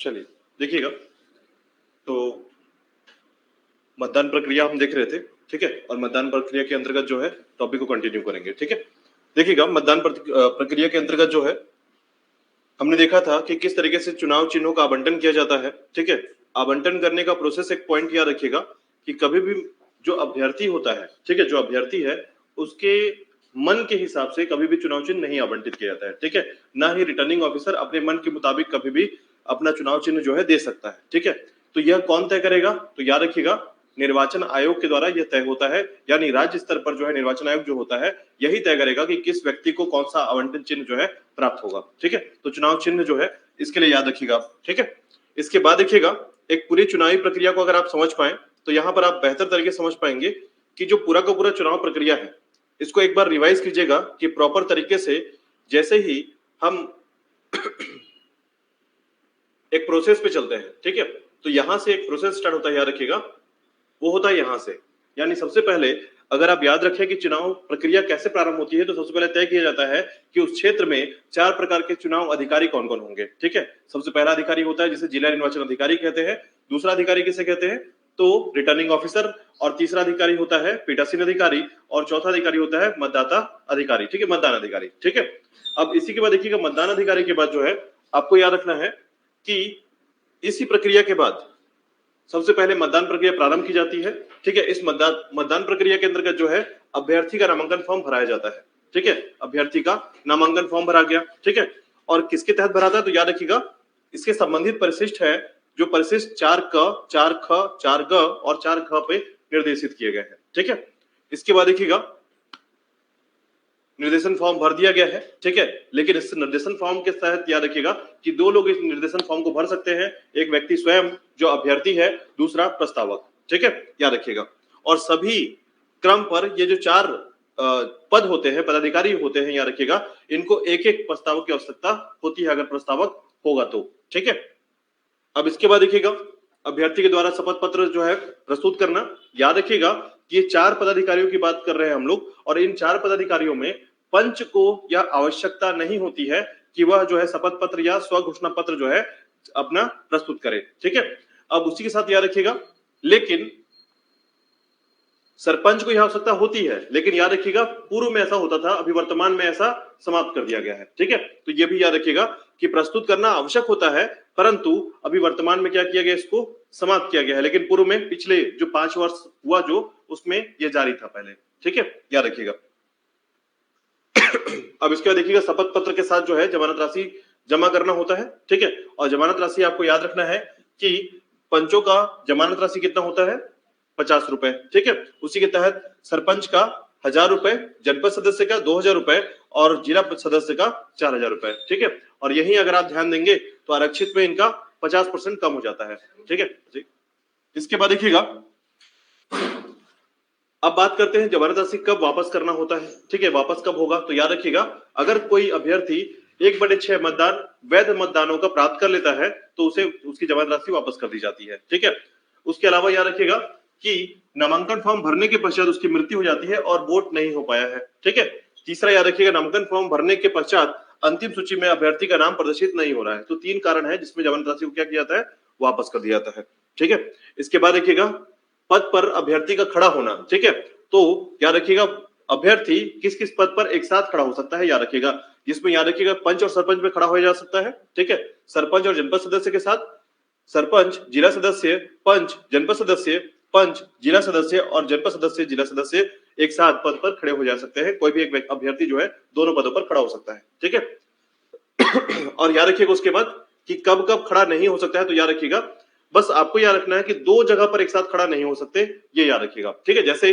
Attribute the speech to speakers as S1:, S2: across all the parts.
S1: चलिए देखिएगा, तो मतदान प्रक्रिया हम देख रहे थे, ठीक है। और मतदान प्रक्रिया के अंतर्गत जो है टॉपिक को कंटिन्यू करेंगे, ठीक है। देखिएगा, प्रक्रिया के अंतर्गत जो है हमने देखा था कि किस तरीके से चुनाव चिन्हों का आवंटन किया जाता है, ठीक है। आवंटन करने का प्रोसेस, एक पॉइंट याद रखिएगा कि कभी भी जो अभ्यर्थी होता है, ठीक है, जो अभ्यर्थी है उसके मन के हिसाब से कभी भी चुनाव चिन्ह नहीं आवंटित किया जाता है, ठीक है। ना ही रिटर्निंग ऑफिसर अपने मन के मुताबिक कभी भी अपना चुनाव चिन्ह जो है दे सकता है, ठीक है। तो यह कौन तय करेगा? तो याद रखिएगा, निर्वाचन आयोग के द्वारा यह तय होता है, यानी राज्य स्तर पर जो है निर्वाचन आयोग जो होता है यही तय करेगा कि किस व्यक्ति को कौन सा आवंटन चिन्ह जो है प्राप्त होगा, ठीक है। तो चुनाव चिन्ह जो है इसके लिए याद रखिएगा, ठीक है। इसके बाद देखिएगा, एक पूरी चुनावी प्रक्रिया को अगर आप समझ पाए तो यहां पर आप बेहतर तरीके से समझ पाएंगे कि जो पूरा का पूरा चुनाव प्रक्रिया है इसको एक बार रिवाइज कीजिएगा कि प्रॉपर तरीके से जैसे ही हम एक प्रोसेस पे चलते हैं, ठीक है। तो यहां से एक प्रोसेस स्टार्ट होता है, याद रखिएगा, वो होता है यहां से। यानी सबसे पहले अगर आप याद रखें कि चुनाव प्रक्रिया कैसे प्रारंभ होती है तो सबसे पहले तय किया जाता है कि उस क्षेत्र में 4 प्रकार के चुनाव अधिकारी कौन कौन होंगे, ठीक है। सबसे पहला अधिकारी होता है जिसे जिला निर्वाचन अधिकारी कहते हैं। दूसरा अधिकारी किसे कहते हैं? तो रिटर्निंग ऑफिसर। और तीसरा अधिकारी होता है पीठासीन अधिकारी। और चौथा अधिकारी होता है मतदाता अधिकारी, ठीक है, मतदान अधिकारी, ठीक है। अब इसी के बाद देखिएगा, मतदान अधिकारी के बाद जो है आपको याद रखना है कि इसी प्रक्रिया के बाद सबसे पहले मतदान प्रक्रिया प्रारंभ की जाती है, ठीक है। इस मतदान प्रक्रिया के अंतर्गत जो है अभ्यर्थी का नामांकन फॉर्म भराया जाता है, ठीक है। अभ्यर्थी का नामांकन फॉर्म भरा गया, ठीक है। और किसके तहत भरा था? तो याद रखिएगा, इसके संबंधित परिशिष्ट है जो परिशिष्ट 4 क, 4 ख, 4 ग और 4 घ पे निर्देशित किए गए हैं, ठीक है। इसके बाद देखिएगा, निर्देशन फॉर्म भर दिया गया है, ठीक है। लेकिन इस निर्देशन फॉर्म के तहत याद रखिएगा कि 2 लोग इस निर्देशन फॉर्म को भर सकते हैं, एक व्यक्ति स्वयं जो अभ्यर्थी है, दूसरा प्रस्तावक, ठीक है, याद रखिएगा। और सभी क्रम पर ये जो 4 पद होते हैं, पदाधिकारी होते हैं, याद रखिएगा, इनको एक एक प्रस्तावक की आवश्यकता होती है अगर प्रस्तावक होगा तो, ठीक है। अब इसके बाद देखिएगा, अभ्यर्थी के द्वारा शपथ पत्र जो है प्रस्तुत करना। याद रखिएगा कि ये 4 पदाधिकारियों की बात कर रहे हैं हम लोग, और इन 4 पदाधिकारियों में पंच को यह आवश्यकता नहीं होती है कि वह जो है शपथ पत्र या स्व घोषणा पत्र जो है अपना प्रस्तुत करे, ठीक है। अब उसी के साथ याद रखिएगा, लेकिन सरपंच को यह आवश्यकता होती है, लेकिन याद रखिएगा पूर्व में ऐसा होता था, अभी वर्तमान में ऐसा समाप्त कर दिया गया है, ठीक है। तो यह भी याद रखिएगा कि प्रस्तुत करना आवश्यक होता है, परंतु अभी वर्तमान में क्या किया गया, इसको समाप्त किया गया है। लेकिन पूर्व में पिछले जो 5 वर्ष हुआ जो, उसमें यह जारी था पहले, ठीक है, याद रखिएगा। अब इसके बाद देखिएगा, शपथ पत्र के साथ जो है जमानत राशि जमा करना होता है, ठीक है। और जमानत राशि आपको याद रखना है कि पंचों का जमानत राशि कितना होता है? 50 रुपए, ठीक है। उसी के तहत सरपंच का 1000 रुपए, जनपद सदस्य का 2000 रुपए और जिला सदस्य का 4000 रुपए, ठीक है। और यही अगर आप ध्यान देंगे तो आरक्षित में इनका 50% कम हो जाता है, ठीक है। इसके बाद देखिएगा, अब बात करते हैं जमानत राशि कब वापस करना होता है, ठीक है, वापस कब होगा। तो याद रखिएगा, अगर कोई अभ्यर्थी 1/6 मतदान वैध मतदानों का प्राप्त कर लेता है तो उसे उसकी जमानत राशि वापस कर दी जाती है, ठीक है। उसके अलावा याद रखिएगा कि नामांकन फॉर्म भरने के पश्चात उसकी मृत्यु हो जाती है और वोट नहीं हो पाया है, ठीक है। तीसरा याद रखिएगा, नामांकन फॉर्म भरने के पश्चात अंतिम सूची में अभ्यर्थी का नाम प्रदर्शित नहीं हो रहा है। तो 3 कारण है जिसमें जमानत राशि को क्या किया जाता है? वापस कर दिया जाता है, ठीक है। इसके बाद देखिएगा, पद पर अभ्यर्थी का खड़ा होना, ठीक है। तो याद रखिएगा, अभ्यर्थी किस किस पद पर एक साथ खड़ा हो सकता है, याद रखिएगा, जिसमें याद रखिएगा पंच और सरपंच में खड़ा हो जा सकता है, ठीक है। सरपंच और जनपद सदस्य के साथ, सरपंच, जिला सदस्य, पंच, जनपद सदस्य, पंच, जिला सदस्य और जनपद सदस्य, जिला सदस्य एक साथ पद पर खड़े हो जा सकते हैं। कोई भी एक अभ्यर्थी जो है दोनों पदों पर खड़ा हो सकता है, ठीक है। और याद रखिएगा उसके बाद कि कब कब खड़ा नहीं हो सकता है। तो याद रखिएगा, बस आपको याद रखना है कि 2 जगह पर एक साथ खड़ा नहीं हो सकते, ये याद रखिएगा, ठीक है। जैसे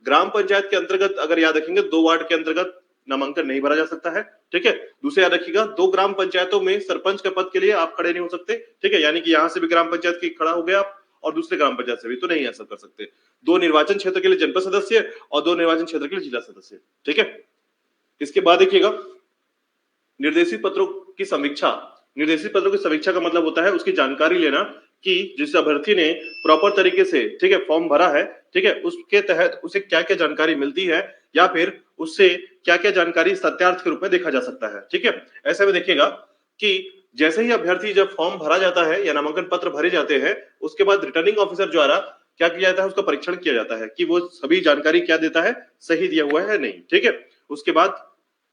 S1: ग्राम पंचायत के अंतर्गत अगर याद रखेंगे 2 वार्ड के अंतर्गत नामांकन नहीं भरा जा सकता है, ठीक है। दूसरे याद रखिएगा, 2 ग्राम पंचायतों में सरपंच के पद के लिए आप खड़े नहीं हो सकते, ठीक है। यानी कि यहां से भी ग्राम पंचायत की खड़ा हो गया आप और दूसरे ग्राम पंचायत से भी, तो नहीं ऐसा कर सकते। 2 निर्वाचन क्षेत्र के लिए जनपद सदस्य और 2 निर्वाचन क्षेत्र के लिए जिला सदस्य, ठीक है। इसके बाद देखिएगा, निर्देशित पत्रों की समीक्षा। निर्देशित पत्रों की समीक्षा का मतलब होता है उसकी जानकारी लेना कि जिस अभ्यर्थी ने प्रॉपर तरीके से, ठीक है, फॉर्म भरा है, ठीक है, उसके तहत उसे क्या क्या जानकारी मिलती है या फिर उससे क्या क्या जानकारी सत्यार्थ के रूप में देखा जा सकता है, ठीक है। ऐसे में देखिएगा कि जैसे ही अभ्यर्थी जब फॉर्म भरा जाता है या नामांकन पत्र भरे जाते हैं, उसके बाद रिटर्निंग ऑफिसर द्वारा क्या किया जाता है, उसका परीक्षण किया जाता है कि वो सभी जानकारी क्या देता है, सही दिया हुआ है नहीं। ठीक है, उसके बाद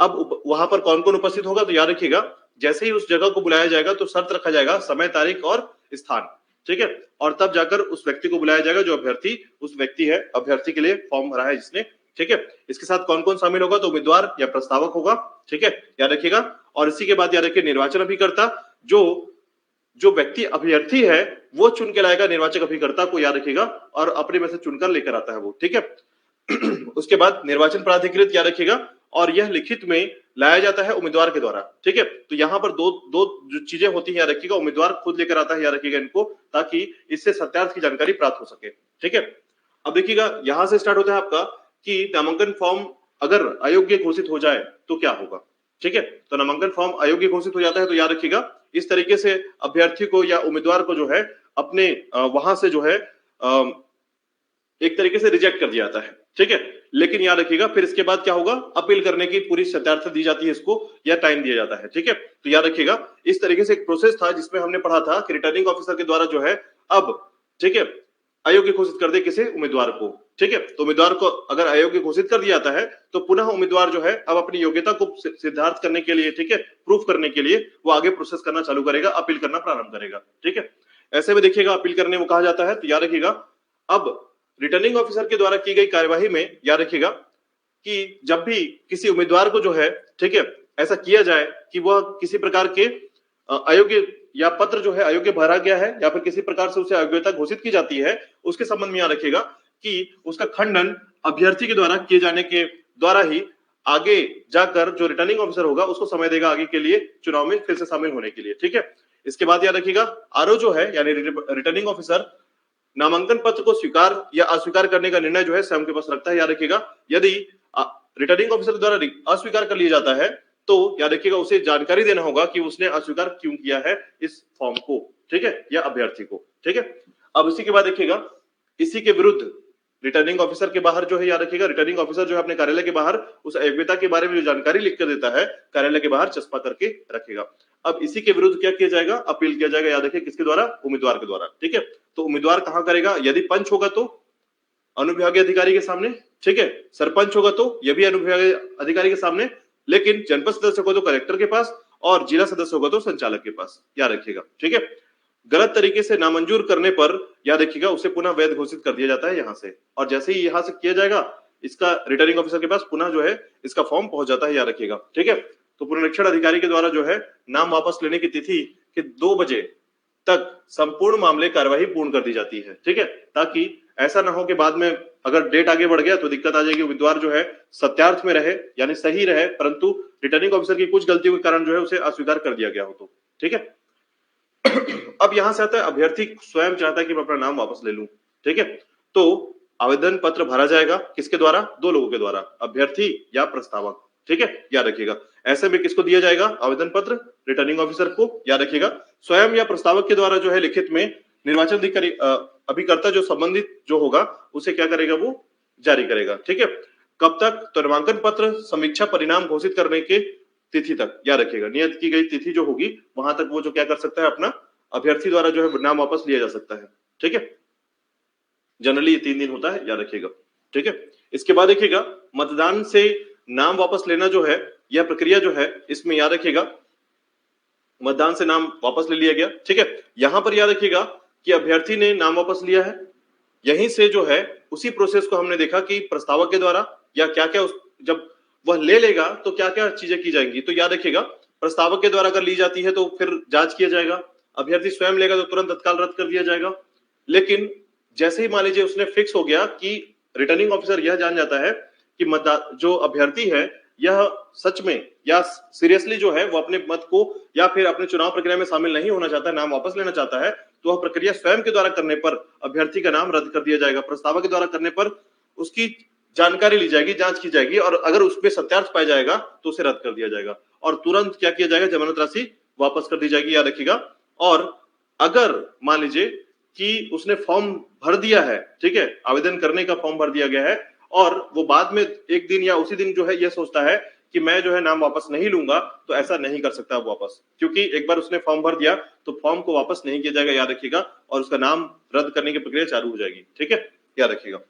S1: अब वहां पर कौन कौन उपस्थित होगा, तो याद रखिएगा जैसे ही उस जगह को बुलाया जाएगा तो शर्त रखा जाएगा समय, तारीख और स्थान। ठीक है, और तब जाकर उस व्यक्ति को बुलाया जाएगा जो अभ्यर्थी उस व्यक्ति है, अभ्यर्थी के लिए फॉर्म भरा है जिसने। ठीक है, इसके साथ कौन कौन शामिल होगा, तो उम्मीदवार या प्रस्तावक होगा। ठीक है, याद रखिएगा। और इसी के बाद याद रखिए निर्वाचन अभिकर्ता, जो जो व्यक्ति अभ्यर्थी है वो चुन के लाएगा निर्वाचक अभिकर्ता को, याद रखिएगा, और अपने में से चुनकर लेकर आता है वो। ठीक है, उसके बाद निर्वाचन प्राधिकृत, याद रखिएगा, और यह लिखित में लाया जाता है उम्मीदवार के द्वारा। ठीक है, तो यहां पर दो दो जो चीजें होती हैं, याद रखिएगा, उम्मीदवार खुद लेकर आता है, याद रखिएगा इनको, ताकि इससे सत्यार्थ की जानकारी प्राप्त हो सके। ठीक है, अब देखिएगा यहां से स्टार्ट होता है आपका कि नामांकन फॉर्म अगर अयोग्य घोषित हो जाए तो क्या होगा। ठीक है, तो नामांकन फॉर्म अयोग्य घोषित हो जाता है तो याद रखिएगा इस तरीके से अभ्यर्थी को या उम्मीदवार को जो है अपने वहां से जो है एक तरीके से रिजेक्ट कर दिया जाता है। ठीक है, लेकिन याद रखिएगा फिर इसके बाद क्या होगा, अपील करने की पूरी सत्यार्थ दी जाती है इसको, या टाइम दिया जाता है। ठीक है, तो याद रखिएगा इस तरीके से एक प्रोसेस था जिसमें हमने पढ़ा था कि रिटर्निंग ऑफिसर के द्वारा जो है अब, ठीक है, अयोग्य घोषित कर दे किसी उम्मीदवार को। ठीक है, तो उम्मीदवार को अगर अयोग्य घोषित कर दिया जाता है तो पुनः उम्मीदवार जो है अब अपनी योग्यता को सिद्धार्थ करने के लिए, ठीक है, प्रूफ करने के लिए वो आगे प्रोसेस करना चालू करेगा, अपील करना प्रारंभ करेगा। ठीक है, ऐसे में देखिएगा अपील करने को कहा जाता है। तो याद रखिएगा अब रिटर्निंग ऑफिसर के द्वारा की गई कार्यवाही में याद रखिएगा कि जब भी किसी उम्मीदवार को जो है, ठीक है, ऐसा किया जाए कि वह किसी प्रकार के अयोग्य या पत्र जो है अयोग्य भरा गया है या फिर किसी प्रकार से उसे अयोग्यता घोषित की जाती है, उसके संबंध में याद रखिएगा कि उसका खंडन अभ्यर्थी के द्वारा किए जाने के द्वारा ही आगे जाकर जो रिटर्निंग ऑफिसर होगा उसको समय देगा आगे के लिए चुनाव में फिर से शामिल होने के लिए। ठीक है, इसके बाद याद रखिएगा आरओ जो है यानी रिटर्निंग ऑफिसर नामांकन पत्र को स्वीकार या अस्वीकार करने का निर्णय जो है स्वयं के पास रखता है। याद रखिएगा यदि रिटर्निंग ऑफिसर द्वारा अस्वीकार कर लिया जाता है तो याद रखिएगा उसे जानकारी देना होगा कि उसने अस्वीकार क्यों किया है इस फॉर्म को। ठीक है, या अभ्यर्थी को। ठीक है, अब इसी के बाद देखिएगा इसी के विरुद्ध रिटर्निंग ऑफिसर के बाहर जो है, याद रखिएगा रिटर्निंग ऑफिसर जो है अपने कार्यालय के बाहर उस अयोग्यता के बारे में जो जानकारी लिख कर देता है कार्यालय के बाहर चस्पा करके रखेगा। अब इसी के विरुद्ध क्या किया जाएगा, अपील किया जाएगा। याद रखिए किसके द्वारा, उम्मीदवार के द्वारा। ठीक है, तो उम्मीदवार कहां करेगा, यदि पंच होगा तो अनुविभागीय अधिकारी के सामने। ठीक है, सरपंच होगा तो यह भी अनुविभागीय अधिकारी के सामने, लेकिन जनपद सदस्य होगा तो कलेक्टर के पास और जिला सदस्य होगा तो संचालक के पास। याद रखिएगा। ठीक है, गलत तरीके से नामंजूर करने पर याद रखिएगा उसे पुनः वैध घोषित कर दिया जाता है यहां से, और जैसे ही यहां से किया जाएगा इसका रिटर्निंग ऑफिसर के पास पुनः जो है इसका फॉर्म पहुंच जाता है। याद रखिएगा। ठीक है, तो पुनरीक्षण अधिकारी के द्वारा जो है नाम वापस लेने की तिथि के 2 बजे तक संपूर्ण मामले कार्यवाही पूर्ण कर दी जाती है। ठीक है, ताकि ऐसा ना हो कि बाद में अगर डेट आगे बढ़ गया तो दिक्कत आ जाएगी, उम्मीदवार जो है सत्यार्थ में रहे यानी सही रहे परंतु रिटर्निंग ऑफिसर की कुछ गलतियों के कारण जो है उसे अस्वीकार कर दिया गया हो तो। ठीक है, अब यहां से आता है अभ्यर्थी स्वयं चाहता है कि मैं अपना नाम वापस ले लूं। ठीक है, तो आवेदन पत्र भरा जाएगा किसके द्वारा, 2 लोगों के द्वारा, अभ्यर्थी या प्रस्तावक। ठीक है, याद रखिएगा ऐसे में किसको दिया जाएगा आवेदन पत्र, रिटर्निंग ऑफिसर को। याद रखिएगा स्वयं या प्रस्तावक के द्वारा जो है लिखित में निर्वाचन अधिकारी अभिकर्ता जो संबंधित जो होगा उसे क्या करेगा, वो जारी करेगा। ठीक है, कब तक, तो नामांकन पत्र समीक्षा परिणाम घोषित करने के तिथि तक। याद रखिएगा नियत की गई तिथि जो होगी वहां तक वो जो क्या कर सकता है, अपना अभ्यर्थी द्वारा जो है नाम वापस लिया जा सकता है। ठीक है, जनरली ये 3 दिन होता है, याद रखिएगा। ठीक है, इसके बाद देखिएगा मतदान से नाम वापस लेना जो है यह प्रक्रिया जो है इसमें याद रखिएगा मतदान से नाम वापस ले लिया गया। ठीक है, यहां पर याद रखिएगा कि अभ्यर्थी ने नाम वापस लिया है, यहीं से जो है उसी प्रोसेस को हमने देखा कि प्रस्तावक के द्वारा या क्या क्या जब वह ले लेगा तो क्या क्या चीजें की जाएंगी। तो याद रखिएगा प्रस्तावक के द्वारा अगर ली जाती है तो फिर जांच किया जाएगा, अभ्यर्थी स्वयं लेगा तो तुरंत तत्काल रद्द कर दिया जाएगा। लेकिन जैसे ही मान लीजिए उसने फिक्स हो गया कि रिटर्निंग ऑफिसर यह जान जाता है कि जो अभ्यर्थी है यह सच में या सीरियसली जो है वो अपने मत को या फिर अपने चुनाव प्रक्रिया में शामिल नहीं होना चाहता है, नाम वापस लेना चाहता है, तो वह प्रक्रिया स्वयं के द्वारा करने पर अभ्यर्थी का नाम रद्द कर दिया जाएगा। प्रस्तावक के द्वारा करने पर उसकी जानकारी ली जाएगी, जांच की जाएगी और अगर उसमें सत्यार्थ पाया जाएगा तो उसे रद्द कर दिया जाएगा और तुरंत क्या किया जाएगा, जमानत राशि वापस कर दी जाएगी। याद रखिएगा। और अगर मान लीजिए कि उसने फॉर्म भर दिया है, ठीक है, आवेदन करने का फॉर्म भर दिया गया है और वो बाद में एक दिन या उसी दिन जो है यह सोचता है कि मैं जो है नाम वापस नहीं लूंगा, तो ऐसा नहीं कर सकता अब वापस, क्योंकि एक बार उसने फॉर्म भर दिया तो फॉर्म को वापस नहीं किया जाएगा, याद रखिएगा, और उसका नाम रद्द करने की प्रक्रिया चालू हो जाएगी। ठीक है, याद रखिएगा।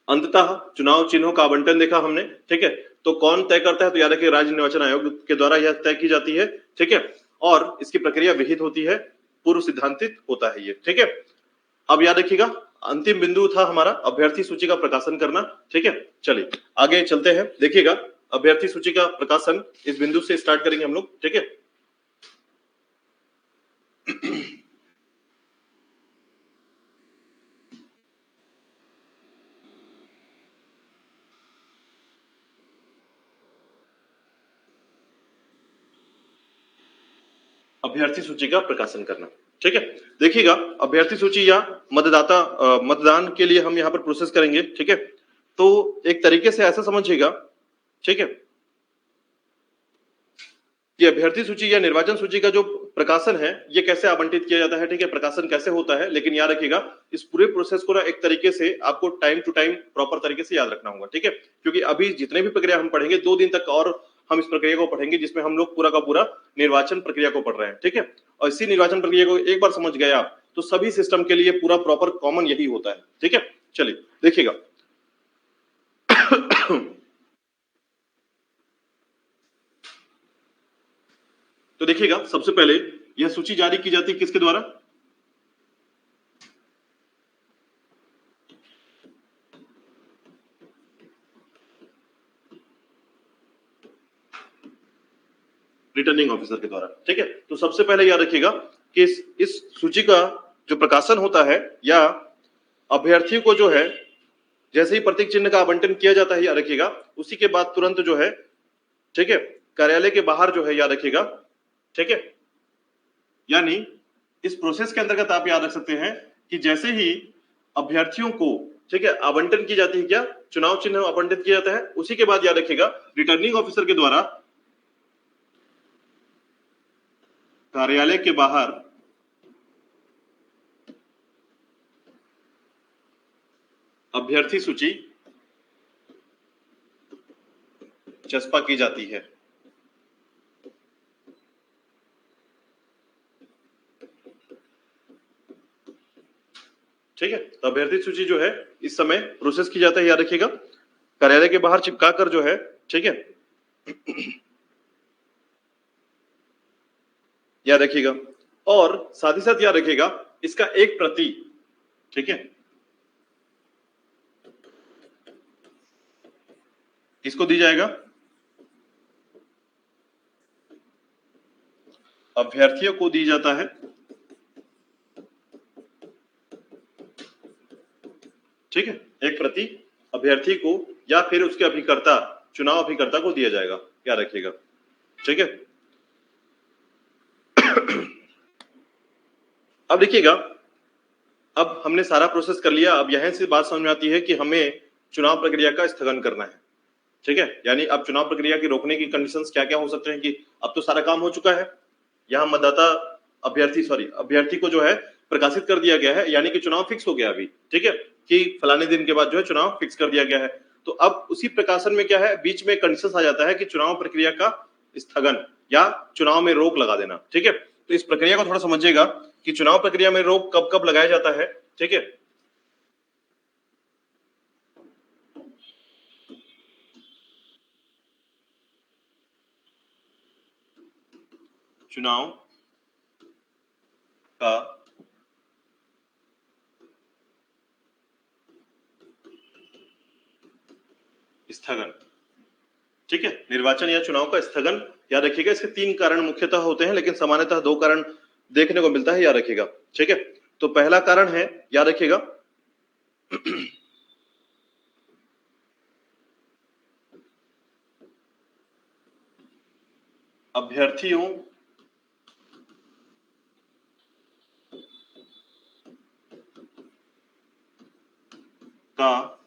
S1: अंततः चुनाव चिन्हों का आवंटन देखा हमने। ठीक है, तो कौन तय करता है, तो याद रखिए राज्य निर्वाचन आयोग के द्वारा यह तय की जाती है। ठीक है, और इसकी प्रक्रिया विहित होती है, पूर्व सिद्धांतित होता है ये। ठीक है, अब याद रखिएगा अंतिम बिंदु था हमारा अभ्यर्थी सूची का प्रकाशन करना। ठीक है, चलिए आगे चलते हैं। देखिएगा अभ्यर्थी सूची का प्रकाशन इस बिंदु से स्टार्ट करेंगे हम लोग। ठीक है, अभ्यर्थी सूची का प्रकाशन करना। ठीक है, देखिएगा अभ्यर्थी सूची या मतदान के लिए हम यहाँ पर प्रोसेस करेंगे। ठीक है, तो एक तरीके से ऐसा समझिएगा, ठीक है, कि अभ्यर्थी सूची या निर्वाचन सूची का जो प्रकाशन है ये कैसे आवंटित किया जाता है। ठीक है, प्रकाशन कैसे होता है, लेकिन याद रखिएगा इस पूरे प्रोसेस को ना एक तरीके से आपको टाइम टू टाइम प्रॉपर तरीके से याद रखना होगा। ठीक है, क्योंकि अभी जितने भी प्रक्रिया हम पढ़ेंगे 2 दिन तक और हम इस प्रक्रिया को पढ़ेंगे, जिसमें हम लोग पूरा का पूरा निर्वाचन प्रक्रिया को पढ़ रहे हैं। ठीक है, और इसी निर्वाचन प्रक्रिया को एक बार समझ गए आप तो सभी सिस्टम के लिए पूरा प्रॉपर कॉमन यही होता है। ठीक है, चलिए देखिएगा तो देखिएगा सबसे पहले यह सूची जारी की जाती है किसके द्वारा, रिटर्निंग ऑफिसर के द्वारा। ठीक है, तो सबसे पहले याद रखिएगा कि इस सूची का जो प्रकाशन होता है या अभ्यर्थियों को जो है जैसे ही प्रतीक चिन्ह का आवंटन किया जाता है, याद रखिएगा उसी के बाद तुरंत जो है, ठीक है, कार्यालय के बाहर जो है, याद रखिएगा, ठीक है, यानी इस प्रोसेस के अंतर्गत आप याद रख सकते हैं कि जैसे ही अभ्यर्थियों को, ठीक है, आवंटन की जाती है, क्या चुनाव चिन्ह आवंटित किया जाता है, उसी के बाद याद रखिएगा रिटर्निंग ऑफिसर के द्वारा कार्यालय के बाहर अभ्यर्थी सूची चस्पा की जाती है। ठीक है, तो अभ्यर्थी सूची जो है इस समय प्रोसेस की जाता है, याद रखिएगा कार्यालय के बाहर चिपका कर जो है, ठीक है, याद रखिएगा, और साथ ही साथ याद रखिएगा इसका एक प्रति, ठीक है, किसको दी जाएगा, अभ्यर्थियों को दी जाता है। ठीक है, एक प्रति अभ्यर्थी को या फिर उसके अभिकर्ता, चुनाव अभिकर्ता को दिया जाएगा, याद रखिएगा। ठीक है, अब देखिएगा अब हमने सारा प्रोसेस कर लिया। अब यहां से बात समझ में आती है कि हमें चुनाव प्रक्रिया का स्थगन करना है। ठीक है, यानी अब चुनाव प्रक्रिया की रोकने की कंडीशंस क्या क्या हो सकते हैं, कि अब तो सारा काम हो चुका है, यहाँ मतदाता अभ्यर्थी को जो है प्रकाशित कर दिया गया है, यानी कि चुनाव फिक्स हो गया अभी। ठीक है, कि फलाने दिन के बाद जो है चुनाव फिक्स कर दिया गया है। तो अब उसी प्रकाशन में क्या है, बीच में कंडीशन आ जाता है कि चुनाव प्रक्रिया का स्थगन या चुनाव में रोक लगा देना। ठीक है, तो इस प्रक्रिया को थोड़ा समझिएगा कि चुनाव प्रक्रिया में रोक कब कब लगाया जाता है। ठीक है, चुनाव का स्थगन, ठीक है, निर्वाचन या चुनाव का स्थगन, याद रखिएगा इसके 3 कारण मुख्यतः होते हैं, लेकिन सामान्यतः 2 कारण देखने को मिलता है, याद रखिएगा। ठीक है, तो पहला कारण है, याद रखिएगा, अभ्यर्थियों का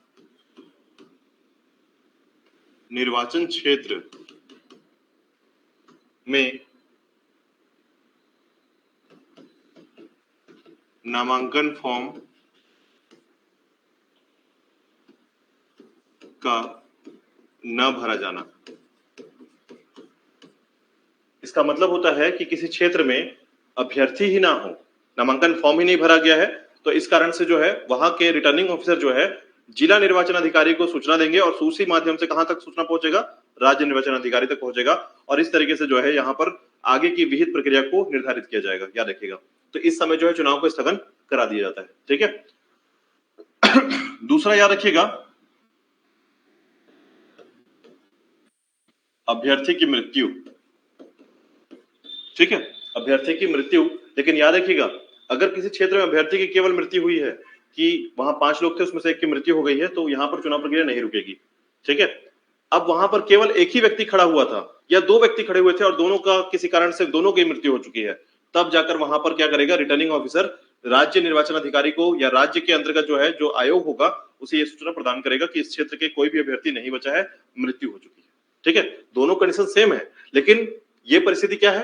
S1: निर्वाचन क्षेत्र में नामांकन फॉर्म का न भरा जाना। इसका मतलब होता है कि किसी क्षेत्र में अभ्यर्थी ही ना हो, नामांकन फॉर्म ही नहीं भरा गया है, तो इस कारण से जो है वहां के रिटर्निंग ऑफिसर जो है जिला निर्वाचन अधिकारी को सूचना देंगे और उसी माध्यम से कहां तक सूचना पहुंचेगा, राज्य निर्वाचन अधिकारी तक पहुंचेगा और इस तरीके से जो है यहाँ पर आगे की विहित प्रक्रिया को निर्धारित किया जाएगा, याद रखिएगा। तो इस समय जो है चुनाव को स्थगन करा दिया जाता है, ठीक है। दूसरा याद रखिएगा, अभ्यर्थी की मृत्यु, ठीक है, अभ्यर्थी की मृत्यु। लेकिन याद रखिएगा, अगर किसी क्षेत्र में अभ्यर्थी की केवल मृत्यु हुई है कि वहां 5 लोग थे उसमें से एक की मृत्यु हो गई है, तो यहां पर चुनाव प्रक्रिया नहीं रुकेगी, ठीक है। अब वहां पर केवल एक ही व्यक्ति खड़ा हुआ था या 2 व्यक्ति खड़े हुए थे और दोनों का किसी कारण से दोनों की मृत्यु हो चुकी है, तब जाकर वहां पर क्या करेगा रिटर्निंग ऑफिसर राज्य निर्वाचन अधिकारी को या राज्य के अंतर्गत जो है जो आयोग होगा उसे यह सूचना प्रदान करेगा कि इस क्षेत्र के कोई भी अभ्यर्थी नहीं बचा है, मृत्यु हो चुकी है, ठीक है। दोनों कंडीशन सेम है, लेकिन यह परिस्थिति क्या है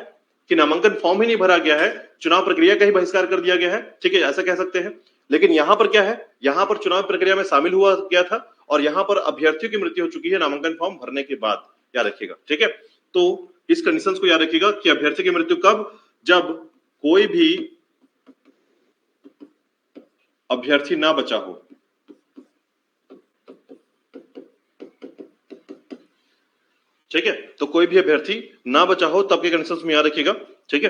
S1: कि नामांकन फॉर्म ही नहीं भरा गया है, चुनाव प्रक्रिया का ही बहिष्कार कर दिया गया है, ठीक है, ऐसा कह सकते हैं। लेकिन यहां पर क्या है, यहां पर चुनाव प्रक्रिया में शामिल हुआ गया था और यहां पर अभ्यर्थियों की मृत्यु हो चुकी है नामांकन फॉर्म भरने के बाद, याद रखिएगा, ठीक है। तो इस कंडीशंस को याद रखिएगा कि अभ्यर्थी की मृत्यु कब, जब कोई भी अभ्यर्थी ना बचा हो, ठीक है। तो कोई भी अभ्यर्थी ना बचा हो तब के कंडीशंस में याद रखिएगा, ठीक है।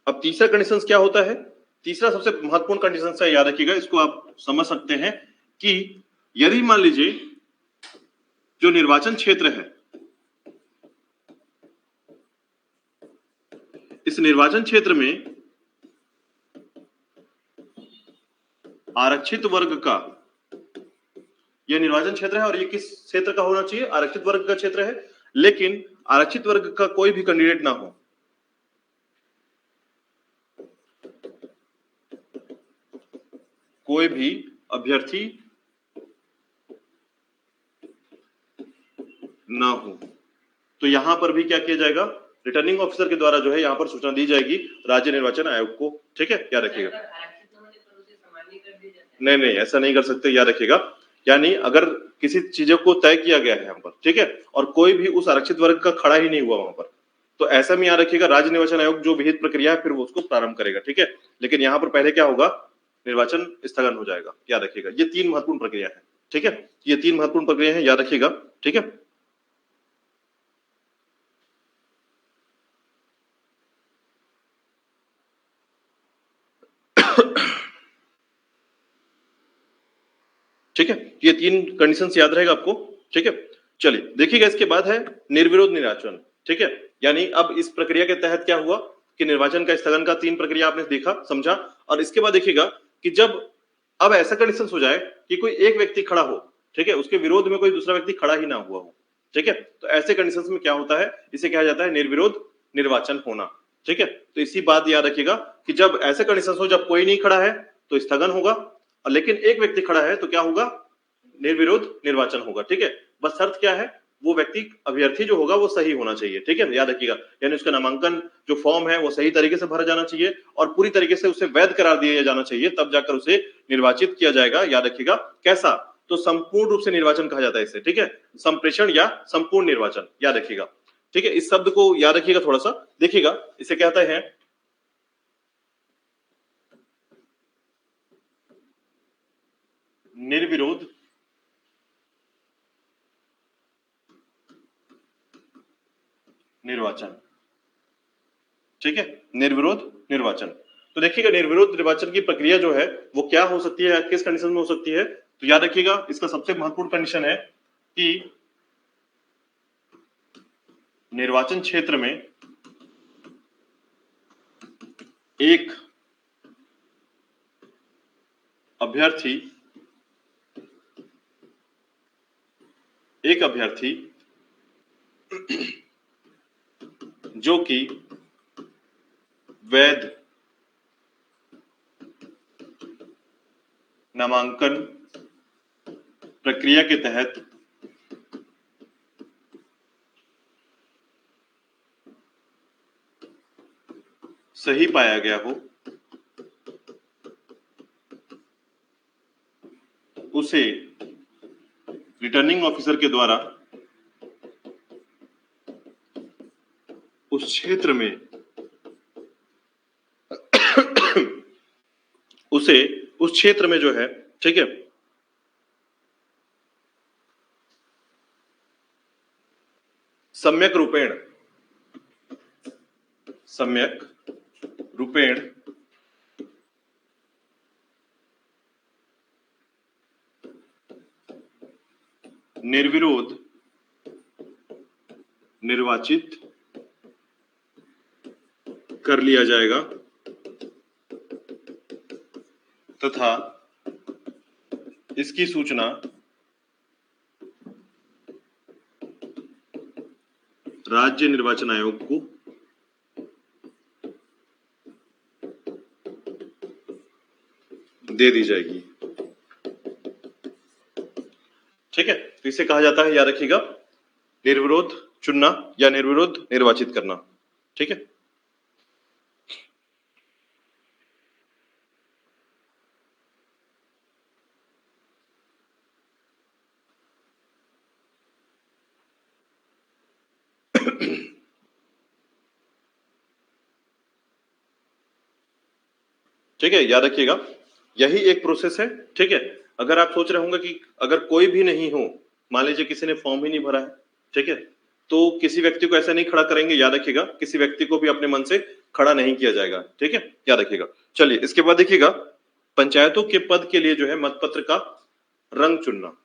S1: अब तीसरा कंडीशंस क्या होता है, तीसरा सबसे महत्वपूर्ण कंडीशन है, याद रखिएगा, इसको आप समझ सकते हैं कि यदि मान लीजिए जो निर्वाचन क्षेत्र है, इस निर्वाचन क्षेत्र में आरक्षित वर्ग का, यह निर्वाचन क्षेत्र है और ये किस क्षेत्र का होना चाहिए, आरक्षित वर्ग का क्षेत्र है, लेकिन आरक्षित वर्ग का कोई भी कैंडिडेट ना हो, कोई भी अभ्यर्थी ना हो, तो यहां पर भी क्या किया जाएगा, रिटर्निंग ऑफिसर के द्वारा जो है यहां पर सूचना दी जाएगी राज्य निर्वाचन आयोग को, ठीक है, याद रखिएगा। नहीं नहीं, ऐसा नहीं कर सकते, याद रखिएगा। यानी अगर किसी चीजों को तय किया गया है यहाँ पर, ठीक है, और कोई भी उस आरक्षित वर्ग का खड़ा ही नहीं हुआ वहां पर, तो ऐसा में याद रखिएगा राज्य निर्वाचन आयोग जो विहित प्रक्रिया है फिर वो उसको प्रारंभ करेगा, ठीक है। लेकिन यहाँ पर पहले क्या होगा, निर्वाचन स्थगन हो जाएगा, याद रखिएगा। ये 3 महत्वपूर्ण प्रक्रिया है, ठीक है, ये 3 महत्वपूर्ण प्रक्रिया है, याद रखिएगा, ठीक है। ठीक है, ये 3 कंडीशंस याद रहेगा आपको, ठीक है। चलिए देखिएगा, इसके बाद है निर्विरोध निर्वाचन, ठीक है। यानी अब इस प्रक्रिया के तहत क्या हुआ कि निर्वाचन का स्थगन का 3 प्रक्रिया आपने देखा समझा, और इसके बाद देखिएगा कि जब अब ऐसा कंडीशन हो जाए कि कोई एक व्यक्ति खड़ा हो, ठीक है, उसके विरोध में कोई दूसरा व्यक्ति खड़ा ही ना हुआ हो, ठीक है, तो ऐसे कंडीशंस में क्या होता है, इसे कहा जाता है निर्विरोध निर्वाचन होना, ठीक है। तो इसी बात याद रखिएगा कि जब ऐसे कंडीशन हो, जब कोई नहीं खड़ा है तो स्थगन होगा, और लेकिन एक व्यक्ति खड़ा है तो क्या होगा, निर्विरोध निर्वाचन होगा, ठीक है। बस शर्त क्या है, वो व्यक्ति अभ्यर्थी जो होगा वो सही होना चाहिए, ठीक है, याद रखिएगा। यानी उसका नामांकन जो फॉर्म है वो सही तरीके से भरा जाना चाहिए और पूरी तरीके से उसे वैध करार दिया जाना चाहिए, तब जाकर उसे निर्वाचित किया जाएगा, याद रखिएगा। कैसा, तो संपूर्ण रूप से निर्वाचन कहा जाता है इसे, ठीक है, संप्रेषण या संपूर्ण निर्वाचन, याद रखिएगा, ठीक है। इस शब्द को याद रखिएगा, थोड़ा सा देखिएगा, इसे कहते हैं निर्विरोध निर्वाचन, ठीक है, निर्विरोध निर्वाचन। तो देखिएगा निर्विरोध निर्वाचन की प्रक्रिया जो है वो क्या हो सकती है, किस कंडीशन में हो सकती है, तो याद रखिएगा इसका सबसे महत्वपूर्ण कंडीशन है कि निर्वाचन क्षेत्र में एक अभ्यर्थी जो कि वैध नामांकन प्रक्रिया के तहत सही पाया गया हो, उसे रिटर्निंग ऑफिसर के द्वारा उस क्षेत्र में उस क्षेत्र में जो है, ठीक है, सम्यक रूपेण निर्विरोध निर्वाचित कर लिया जाएगा तथा इसकी सूचना राज्य निर्वाचन आयोग को दे दी जाएगी। ठीक है, तो इसे कहा जाता है, याद रखिएगा, निर्विरोध चुनना या निर्विरोध निर्वाचित करना। ठीक है, ठीक है, याद रखिएगा, यही एक प्रोसेस है। ठीक है, अगर आप सोच रहे होंगे कि अगर कोई भी नहीं हो, मान लीजिए किसी ने फॉर्म ही नहीं भरा है, ठीक है, तो किसी व्यक्ति को ऐसा नहीं खड़ा करेंगे, याद रखिएगा, किसी व्यक्ति को भी अपने मन से खड़ा नहीं किया जाएगा। ठीक है, याद रखिएगा। चलिए, इसके बाद देखिएगा, पंचायतों के पद के लिए जो है मतपत्र का रंग चुनना।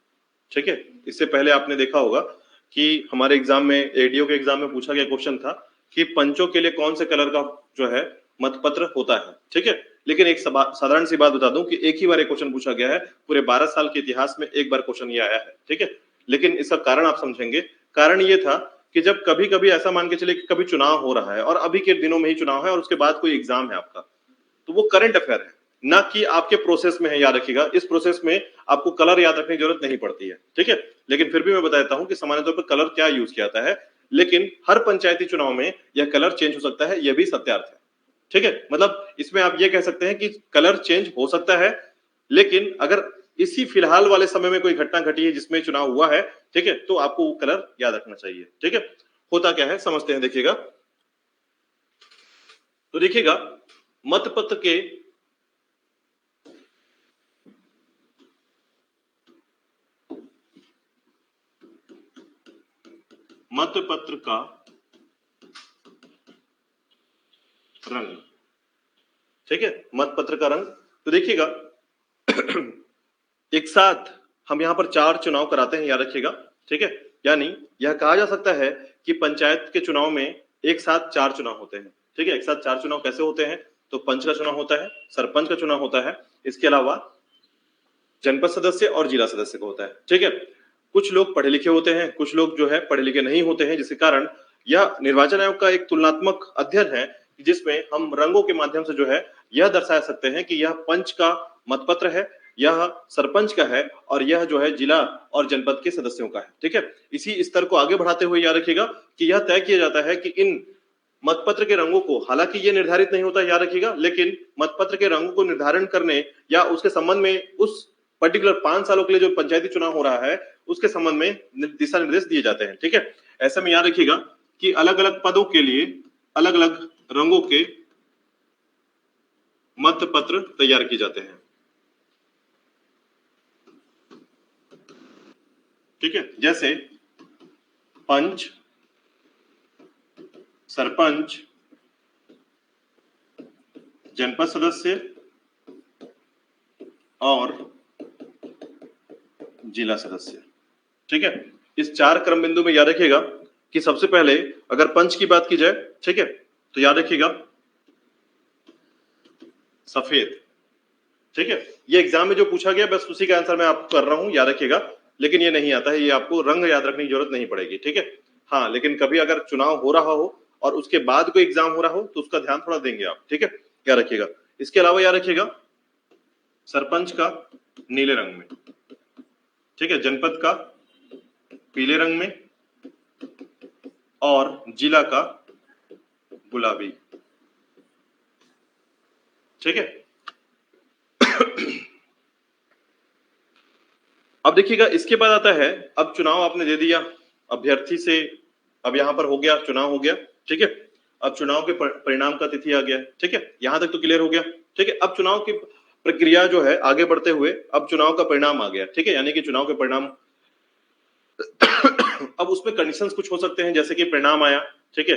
S1: ठीक है, इससे पहले आपने देखा होगा कि हमारे एग्जाम में, एडीओ के एग्जाम में पूछा गया क्वेश्चन था कि पंचों के लिए कौन से कलर का जो है मतपत्र होता है। ठीक है, लेकिन एक साधारण सी बात बता दूं कि एक ही बार एक क्वेश्चन पूछा गया है, पूरे 12 साल के इतिहास में एक बार क्वेश्चन ये आया है। ठीक है, लेकिन इसका कारण आप समझेंगे। कारण ये था कि जब कभी कभी ऐसा मान के चले कि कभी चुनाव हो रहा है और अभी के दिनों में ही चुनाव है और उसके बाद कोई एग्जाम है आपका, तो वो करंट अफेयर है, ना कि आपके प्रोसेस में है। याद रखिएगा, इस प्रोसेस में आपको कलर याद रखने की जरूरत नहीं पड़ती है। ठीक है, लेकिन फिर भी मैं बताता हूं कि सामान्य तौर पर कलर क्या यूज किया जाता है, लेकिन हर पंचायती चुनाव में यह कलर चेंज हो सकता है, यह भी सत्यार्थ है। ठीक है, मतलब इसमें आप ये कह सकते हैं कि कलर चेंज हो सकता है, लेकिन अगर इसी फिलहाल वाले समय में कोई घटना घटी है जिसमें चुनाव हुआ है, ठीक है, तो आपको वो कलर याद रखना चाहिए। ठीक है, होता क्या है समझते हैं, देखिएगा। तो देखिएगा, मतपत्र के मतपत्र का रंग, ठीक है, मतपत्र का रंग। तो देखिएगा, एक साथ हम यहां पर 4 चुनाव कराते हैं, याद रखिएगा। ठीक है, यानी यह कहा जा सकता है कि पंचायत के चुनाव में एक साथ 4 चुनाव होते हैं। ठीक है, एक साथ 4 चुनाव कैसे होते हैं, तो पंच का चुनाव होता है, सरपंच का चुनाव होता है, इसके अलावा जनपद सदस्य और जिला सदस्य का होता है। ठीक है, कुछ लोग पढ़े लिखे होते हैं, कुछ लोग जो है पढ़े लिखे नहीं होते हैं, जिसके कारण यह निर्वाचन आयोग का एक तुलनात्मक अध्ययन है, जिसमें हम रंगों के माध्यम से जो है यह दर्शा सकते हैं कि यह पंच का मतपत्र है, यह सरपंच का है, और यह जो है जिला और जनपद के सदस्यों का है। ठीक है, इसी स्तर को आगे बढ़ाते हुए याद रखिएगा कि यह तय किया जाता है कि इन मतपत्र के रंगों को, हालांकि ये निर्धारित नहीं होता, याद रखिएगा, लेकिन मतपत्र के रंगों को निर्धारण करने या उसके संबंध में उस पर्टिकुलर 5 सालों के लिए जो पंचायती चुनाव हो रहा है उसके संबंध में दिशा निर्देश दिए जाते हैं। ठीक है, ऐसे में याद रखिएगा कि अलग अलग पदों के लिए अलग अलग रंगों के मतपत्र तैयार किए जाते हैं। ठीक है, जैसे पंच, सरपंच, जनपद सदस्य और जिला सदस्य। ठीक है, इस 4 क्रम बिंदु में याद रखिएगा कि सबसे पहले अगर पंच की बात की जाए, ठीक है, तो याद रखिएगा सफेद। ठीक है, ये एग्जाम में जो पूछा गया बस उसी का आंसर मैं आपको कर रहा हूं, याद रखिएगा, लेकिन ये नहीं आता है, ये आपको रंग याद रखने की जरूरत नहीं पड़ेगी। ठीक है, हाँ, लेकिन कभी अगर चुनाव हो रहा हो और उसके बाद कोई एग्जाम हो रहा हो तो उसका ध्यान थोड़ा देंगे आप। ठीक है, याद रखिएगा। इसके अलावा याद रखिएगा सरपंच का नीले रंग में, ठीक है, जनपद का पीले रंग में और जिला का गुलाबी। ठीक है, अब देखिएगा इसके बाद आता है, अब चुनाव आपने दे दिया अभ्यर्थी से, अब यहाँ पर हो गया चुनाव हो गया, ठीक है। अब चुनाव के परिणाम का तिथि आ गया, ठीक है, यहां तक तो क्लियर हो गया, ठीक है। अब चुनाव की प्रक्रिया जो है आगे बढ़ते हुए अब चुनाव का परिणाम आ गया, ठीक है, यानी कि चुनाव के परिणाम अब उसमें कंडीशंस कुछ हो सकते हैं, जैसे कि परिणाम आया, ठीक है,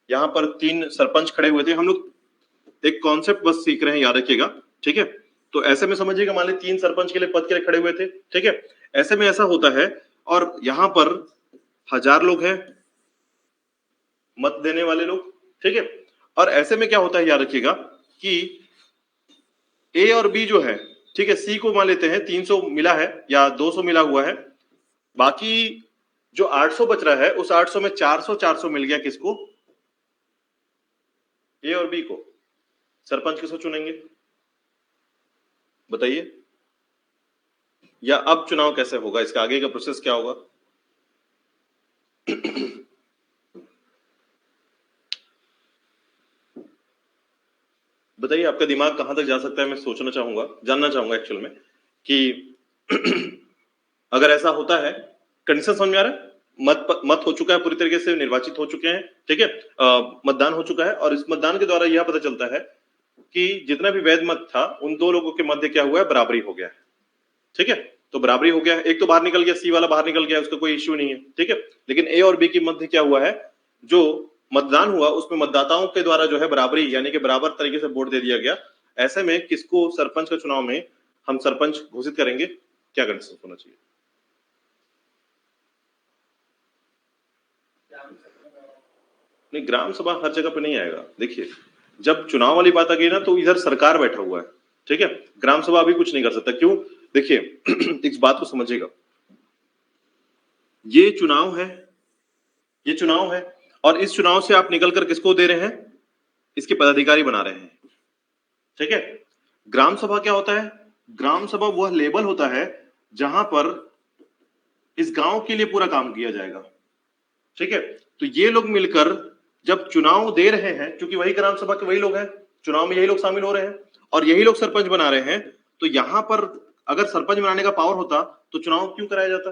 S1: यहाँ पर 3 सरपंच खड़े हुए थे, हम लोग एक कॉन्सेप्ट बस सीख रहे हैं, याद रखिएगा, ठीक है। तो ऐसे में समझिएगा, मान ली 3 सरपंच के लिए पद के लिए खड़े हुए थे, ठीक है। ऐसे में ऐसा होता है, और यहां पर 1000 लोग हैं मत देने वाले लोग, ठीक है। और ऐसे में क्या होता है, याद रखिएगा कि ए और बी जो है, ठीक है, सी को मान लेते हैं 300 मिला है या 200 मिला हुआ है, बाकी जो 800 बच रहा है उस 800 में 400 400 मिल गया किसको, ए और बी को। सरपंच किसको चुनेंगे बताइए, या अब चुनाव कैसे होगा, इसका आगे का प्रोसेस क्या होगा? बताइए आपका दिमाग कहां तक जा सकता है, मैं सोचना चाहूंगा, जानना चाहूंगा एक्चुअल में कि अगर ऐसा होता है, कंडीशन समझ में आ रहा है, मत हो चुका है, पूरी तरीके से निर्वाचित हो चुके हैं, ठीक है, मतदान हो चुका है, और इस मतदान के द्वारा यह पता चलता है कि जितना भी वैध मत था उन दो लोगों के मध्य क्या हुआ है, बराबरी हो गया है, ठीक है। तो बराबरी हो गया है, एक तो बाहर निकल गया, सी वाला बाहर निकल गया, उसका कोई इश्यू नहीं है, ठीक है। लेकिन ए और बी के मध्य क्या हुआ है, जो मतदान हुआ उसमें मतदाताओं के द्वारा जो है बराबरी, यानी कि बराबर तरीके से वोट दे दिया गया। ऐसे में किसको सरपंच का चुनाव में हम सरपंच घोषित करेंगे, क्या कंडीशन होना चाहिए? नहीं, ग्राम सभा हर जगह पे नहीं आएगा। देखिए, जब चुनाव वाली बात आ गई ना, तो इधर सरकार बैठा हुआ है, ठीक है, ग्राम सभा अभी कुछ नहीं कर सकता। क्यों? देखिए इस बात को समझिएगा, ये चुनाव है, ये चुनाव है, और इस चुनाव से आप निकल कर किसको दे रहे हैं, इसके पदाधिकारी बना रहे हैं, ठीक है। ग्राम सभा क्या होता है? ग्राम सभा वह लेबल होता है जहां पर इस गांव के लिए पूरा काम किया जाएगा, ठीक है। तो ये लोग मिलकर जब चुनाव दे रहे हैं, क्योंकि वही ग्राम सभा के वही लोग हैं, चुनाव में यही लोग शामिल हो रहे हैं और यही लोग सरपंच बना रहे हैं, तो यहां पर अगर सरपंच बनाने का पावर होता तो चुनाव क्यों कराया जाता?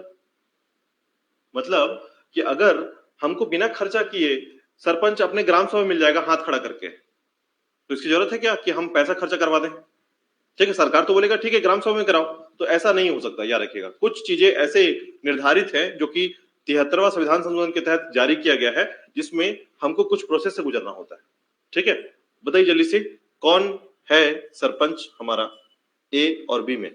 S1: मतलब कि अगर हमको बिना खर्चा किए सरपंच अपने ग्राम सभा में मिल जाएगा हाथ खड़ा करके, तो इसकी जरूरत है क्या कि हम पैसा खर्चा करवा दें? ठीक है, सरकार तो बोलेगा ठीक है ग्राम सभा में कराओ, तो ऐसा नहीं हो सकता, याद रखिएगा। कुछ चीजें ऐसे निर्धारित है जो कि 73वां संविधान संशोधन के तहत जारी किया गया है, जिसमें हमको कुछ प्रोसेस से गुजरना होता है, ठीक है। बताइए जल्दी से, कौन है सरपंच हमारा ए और बी में?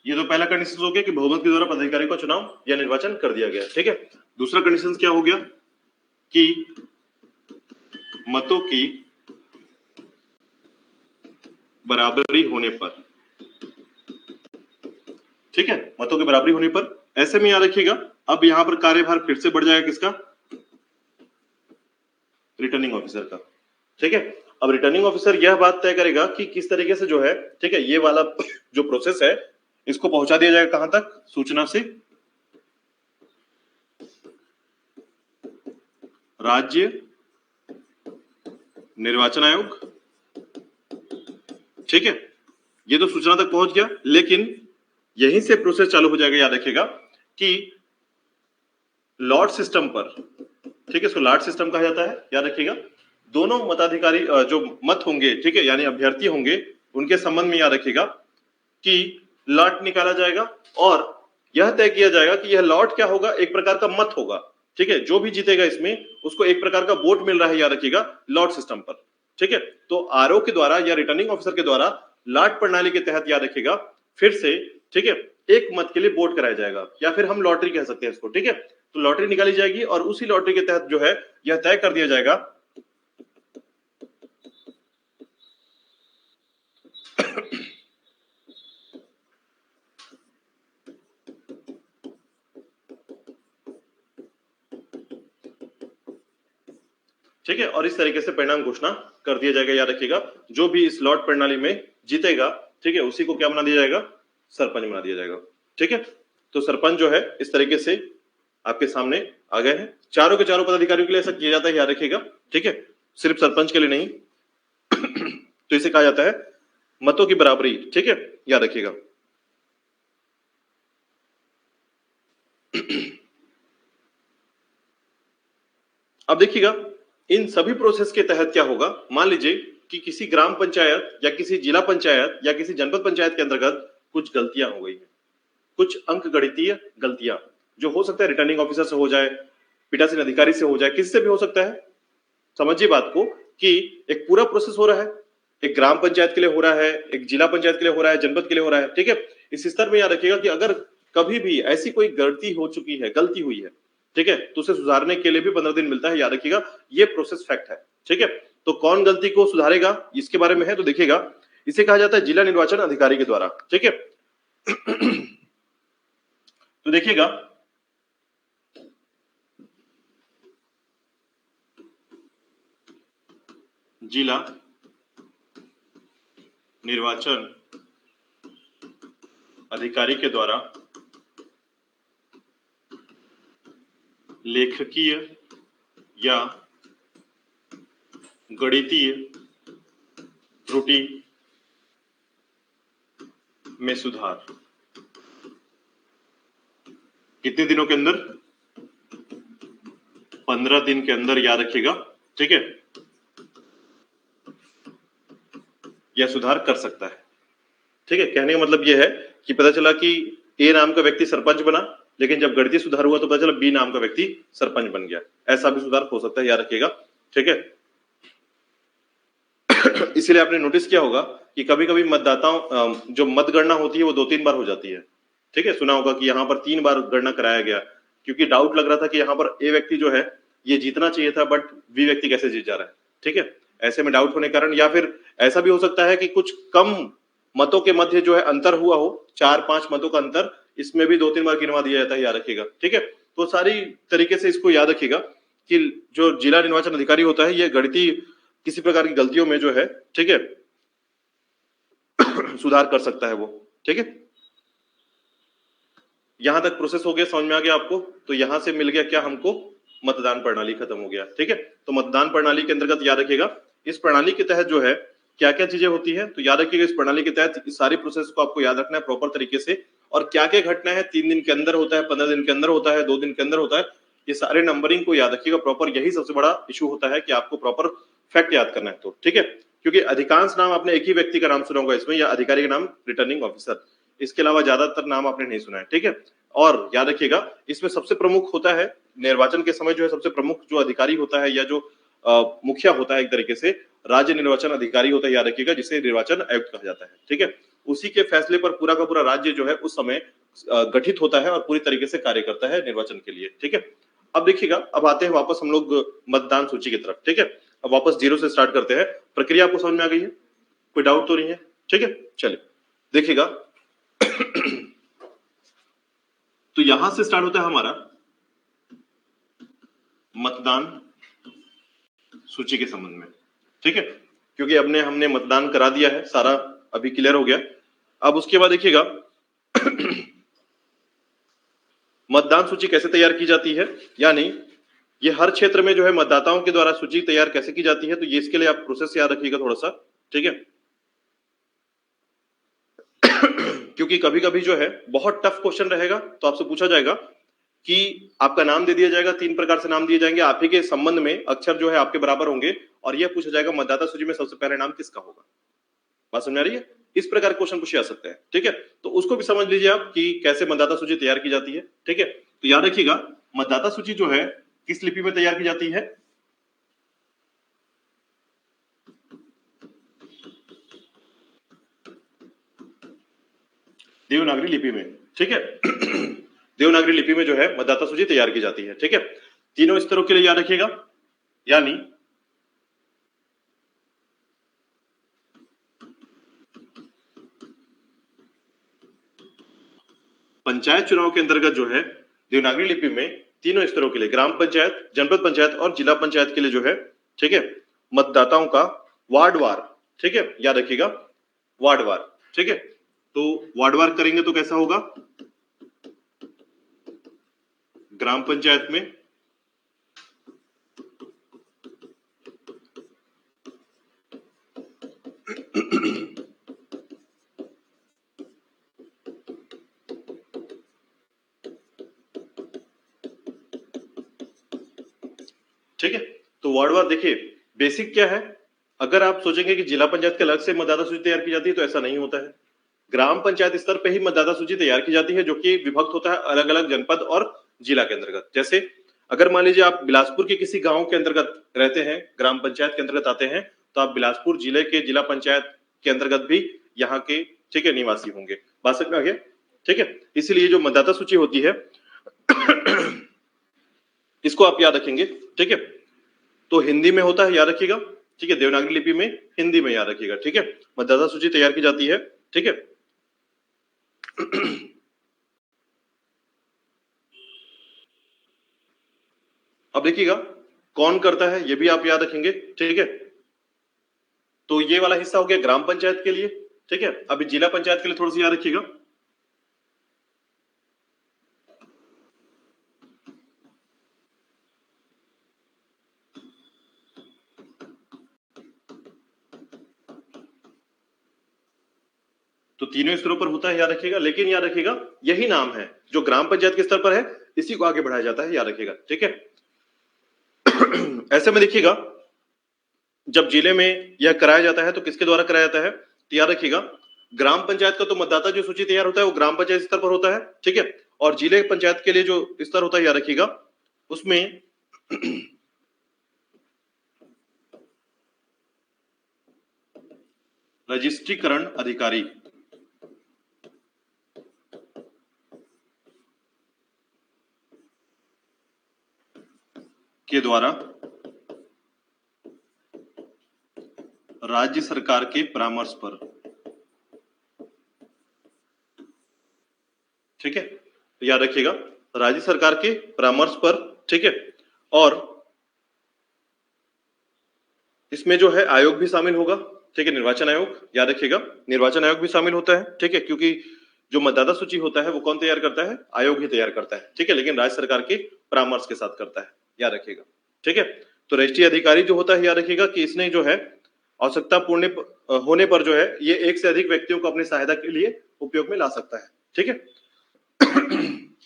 S1: ये तो पहला कंडीशन हो गया कि बहुमत के द्वारा पदाधिकारी का चुनाव या निर्वाचन कर दिया गया, ठीक है। दूसरा कंडीशन क्या हो गया कि मतों की बराबरी होने पर, ठीक है, मतों की बराबरी होने पर। ऐसे में याद रखिएगा, अब यहां पर कार्यभार फिर से बढ़ जाएगा किसका, रिटर्निंग ऑफिसर का, ठीक है। अब रिटर्निंग ऑफिसर यह बात तय करेगा कि किस तरीके से जो है, ठीक है, ये वाला जो प्रोसेस है इसको पहुंचा दिया जाएगा कहां तक, सूचना से राज्य निर्वाचन आयोग, ठीक है। ये तो सूचना तक पहुंच गया, लेकिन यहीं से प्रोसेस चालू हो जाएगा, याद रखिएगा कि लॉट सिस्टम पर, ठीक है, इसको लॉट सिस्टम कहा जाता है, याद रखिएगा। दोनों मताधिकारी जो मत होंगे, ठीक है, यानी अभ्यर्थी होंगे, उनके संबंध में याद रखिएगा कि लॉट निकाला जाएगा और यह तय किया जाएगा कि यह लॉट क्या होगा, एक प्रकार का मत होगा, ठीक है। जो भी जीतेगा इसमें उसको एक प्रकार का वोट मिल रहा है, याद रखिएगा, लॉट सिस्टम पर, ठीक है। तो आरओ के द्वारा या रिटर्निंग ऑफिसर के द्वारा लॉट प्रणाली के तहत, याद रखिएगा फिर से, ठीक है, एक मत के लिए वोट कराया जाएगा, या फिर हम लॉटरी कह सकते हैं इसको, ठीक है। तो लॉटरी निकाली जाएगी और उसी लॉटरी के तहत जो है यह तय कर दिया जाएगा ठीक है, और इस तरीके से परिणाम घोषणा कर दिया जाएगा। याद रखिएगा, जो भी इस लॉट प्रणाली में जीतेगा, ठीक है, उसी को क्या बना दिया जाएगा, सरपंच बना दिया जाएगा। ठीक है, तो सरपंच जो है इस तरीके से आपके सामने आ गए हैं। चारों के चारों पदाधिकारियों के लिए ऐसा किया जाता है, याद रखिएगा, ठीक है, सिर्फ सरपंच के लिए नहीं। तो इसे कहा जाता है मतों की बराबरी, ठीक है, याद रखिएगा। अब देखिएगा, इन सभी प्रोसेस के तहत क्या होगा, मान लीजिए कि किसी ग्राम पंचायत या किसी जिला पंचायत या किसी जनपद पंचायत के अंतर्गत कुछ गलतियां हो गई हैं, कुछ अंक गणितीय गलतियां, जो हो सकता है रिटर्निंग ऑफिसर से हो जाए, पीठासीन अधिकारी से हो जाए, किसी से भी हो सकता है। समझिए बात को कि एक पूरा प्रोसेस हो रहा है, एक ग्राम पंचायत के लिए हो रहा है, एक जिला पंचायत के लिए हो रहा है, जनपद के लिए हो रहा है, ठीक है। इस स्तर में याद रखिएगा कि अगर कभी भी ऐसी कोई गलती हो चुकी है, गलती हुई है, ठीक है, तो उसे सुधारने के लिए भी 15 दिन मिलता है, याद रखिएगा, ये प्रोसेस फैक्ट है। ठीक है, तो कौन गलती को सुधारेगा इसके बारे में है, तो देखिएगा, इसे कहा जाता है जिला निर्वाचन अधिकारी के द्वारा। ठीक है, तो देखिएगा, जिला निर्वाचन अधिकारी के द्वारा लेखकीय या गणितीय त्रुटि में सुधार कितने दिनों के अंदर, 15 दिन के अंदर, याद रखिएगा। ठीक है, यह सुधार कर सकता है। ठीक है, कहने का मतलब यह है कि पता चला कि ए नाम का व्यक्ति सरपंच बना, लेकिन जब गणितीय सुधार हुआ तो पता चला बी नाम का व्यक्ति सरपंच बन गया। ऐसा भी सुधार हो सकता है, याद रखिएगा। ठीक है, इसीलिए आपने नोटिस किया होगा कि कभी कभी मतदाताओं जो मतगणना होती है वो 2-3 बार हो जाती है। ठीक है, सुना होगा कि यहाँ पर 3 बार गणना कराया गया, क्योंकि डाउट लग रहा था कि यहाँ पर ए व्यक्ति जो है ये जीतना चाहिए था, बट बी व्यक्ति कैसे जीत जा रहा है। ठीक है, ऐसे में डाउट होने के कारण, या फिर ऐसा भी हो सकता है कि कुछ कम मतों के मध्य जो है अंतर हुआ हो, 4-5 मतों का अंतर, इसमें भी 2-3 बार गिनवा दिया जाता है, याद रखिएगा। ठीक है, तो सारी तरीके से इसको याद रखिएगा कि जो जिला निर्वाचन अधिकारी होता है ये गणितीय किसी प्रकार की गलतियों में जो है, ठीक है, सुधार कर सकता है वो। ठीक है, यहां तक प्रोसेस हो गया, समझ में आ गया आपको। तो यहां से मिल गया क्या हमको, मतदान प्रणाली खत्म हो गया। ठीक है, तो मतदान प्रणाली के अंतर्गत याद रखिएगा, इस प्रणाली के तहत जो है क्या क्या चीजें होती है, तो याद रखिएगा इस प्रणाली के तहत इस सारी प्रोसेस को आपको याद रखना है प्रॉपर तरीके से, और क्या क्या घटना है 3 दिन के अंदर होता है, 15 दिन के अंदर होता है, 2 दिन के अंदर होता है, ये सारे नंबरिंग को याद रखिएगा प्रॉपर। यही सबसे बड़ा इशू होता है कि आपको प्रॉपर फैक्ट याद करना है। तो ठीक है, क्योंकि अधिकांश नाम आपने एक ही व्यक्ति का नाम सुना होगा इसमें, या अधिकारी का नाम रिटर्निंग ऑफिसर, इसके अलावा ज्यादातर नाम आपने नहीं सुना है। ठीक है, और याद रखिएगा इसमें सबसे प्रमुख होता है निर्वाचन के समय जो है, सबसे प्रमुख जो अधिकारी होता है या जो मुखिया होता है एक तरीके से, राज्य निर्वाचन अधिकारी होता है, याद रखिएगा, जिसे निर्वाचन आयुक्त कहा जाता है। ठीक है, उसी के फैसले पर पूरा का पूरा राज्य जो है उस समय गठित होता है और पूरी तरीके से कार्य करता है निर्वाचन के लिए। ठीक है, अब देखिएगा, अब आते हैं वापस हम लोग मतदान सूची की तरफ। ठीक है, अब वापस जीरो से स्टार्ट करते हैं। प्रक्रिया आपको समझ में आ गई है, कोई डाउट तो नहीं है। ठीक है, चलिए देखिएगा, तो यहां से स्टार्ट होता है हमारा मतदान सूची के संबंध में। ठीक है, क्योंकि हमने मतदान करा दिया है, सारा अभी क्लियर हो गया। अब उसके बाद देखिएगा मतदान सूची कैसे तैयार की जाती है, यानी ये हर क्षेत्र में जो है मतदाताओं के द्वारा सूची तैयार कैसे की जाती है, तो ये इसके लिए आप प्रोसेस याद रखिएगा थोड़ा सा। ठीक है, क्योंकि कभी कभी जो है बहुत टफ क्वेश्चन रहेगा, तो आपसे पूछा जाएगा कि आपका नाम दे दिया जाएगा, 3 प्रकार से नाम दिए जाएंगे, आप ही के संबंध में अक्षर जो है आपके बराबर होंगे, और यह पूछा जाएगा मतदाता सूची में सबसे पहले नाम किसका होगा। बात समझ आ रही है, इस प्रकार क्वेश्चन पूछे जा सकते हैं। ठीक है, तो उसको भी समझ लीजिए आप कि कैसे मतदाता सूची तैयार की जाती है। ठीक है, तो याद रखिएगा मतदाता सूची जो है किस लिपि में तैयार की जाती है, देवनागरी लिपि में। ठीक है। देवनागरी लिपि में जो है मतदाता सूची तैयार की जाती है। ठीक है, तीनों स्तरों के लिए याद रखिएगा। यानी पंचायत चुनाव के अंतर्गत जो है देवनागरी लिपि में तीनों स्तरों के लिए, ग्राम पंचायत, जनपद पंचायत और जिला पंचायत के लिए जो है, ठीक है, मतदाताओं का वार्डवार, ठीक है, याद रखिएगा, वार्डवार। ठीक है, तो वार्डवार करेंगे तो कैसा होगा? ग्राम पंचायत में ठीक है, तो वार्डवार देखिए बेसिक क्या है, अगर आप सोचेंगे कि जिला पंचायत के अलग से मतदाता सूची तैयार की जाती है तो ऐसा नहीं होता है। ग्राम पंचायत स्तर पे ही मतदाता सूची तैयार की जाती है, जो कि विभक्त होता है अलग अलग जनपद और जिला के अंतर्गत। जैसे अगर मान लीजिए आप बिलासपुर के किसी गांव के अंतर्गत रहते हैं, ग्राम पंचायत के अंतर्गत आते हैं, तो आप बिलासपुर जिले के जिला पंचायत के अंतर्गत भी यहाँ के, ठीक है, निवासी होंगे। बात समझ में आ गया? ठीक है, इसीलिए जो मतदाता सूची होती है इसको आप याद रखेंगे। ठीक है, तो हिंदी में होता है, याद रखिएगा। ठीक है, देवनागरी लिपि में, हिंदी में याद रखिएगा। ठीक है, मतदाता सूची तैयार की जाती है। ठीक है, अब देखिएगा कौन करता है, ये भी आप याद रखेंगे। ठीक है, तो ये वाला हिस्सा हो गया ग्राम पंचायत के लिए। ठीक है, अभी जिला पंचायत के लिए थोड़ा सा याद रखिएगा। तो तीनों स्तरों पर होता है, याद रखिएगा, लेकिन याद रखिएगा यही नाम है जो ग्राम पंचायत के स्तर पर है, इसी को आगे बढ़ाया जाता है, याद रखिएगा। ठीक है, ऐसे में देखिएगा जब जिले में यह कराया जाता है तो किसके द्वारा कराया जाता है, तो याद रखिएगा ग्राम पंचायत का तो मतदाता जो सूची तैयार होता है वो ग्राम पंचायत स्तर पर होता है। ठीक है, और जिले पंचायत के लिए जो स्तर होता है, याद रखिएगा, उसमें रजिस्ट्रीकरण अधिकारी के द्वारा राज्य सरकार के परामर्श पर, ठीक है, तो याद रखिएगा राज्य सरकार के परामर्श पर। ठीक है, और इसमें जो है आयोग भी शामिल होगा। ठीक है, निर्वाचन आयोग, याद रखिएगा निर्वाचन आयोग भी शामिल होता है। ठीक है, क्योंकि जो मतदाता सूची होता है वो कौन तैयार करता है, आयोग ही तैयार करता है। ठीक है, लेकिन राज्य सरकार के परामर्श के साथ करता है, याद रखिएगा। ठीक है, तो राष्ट्रीय अधिकारी जो होता है, याद रखिएगा कि इसने जो है आवश्यकता पूर्ण होने पर जो है ये एक से अधिक व्यक्तियों को अपनी सहायता के लिए उपयोग में ला सकता है। ठीक है,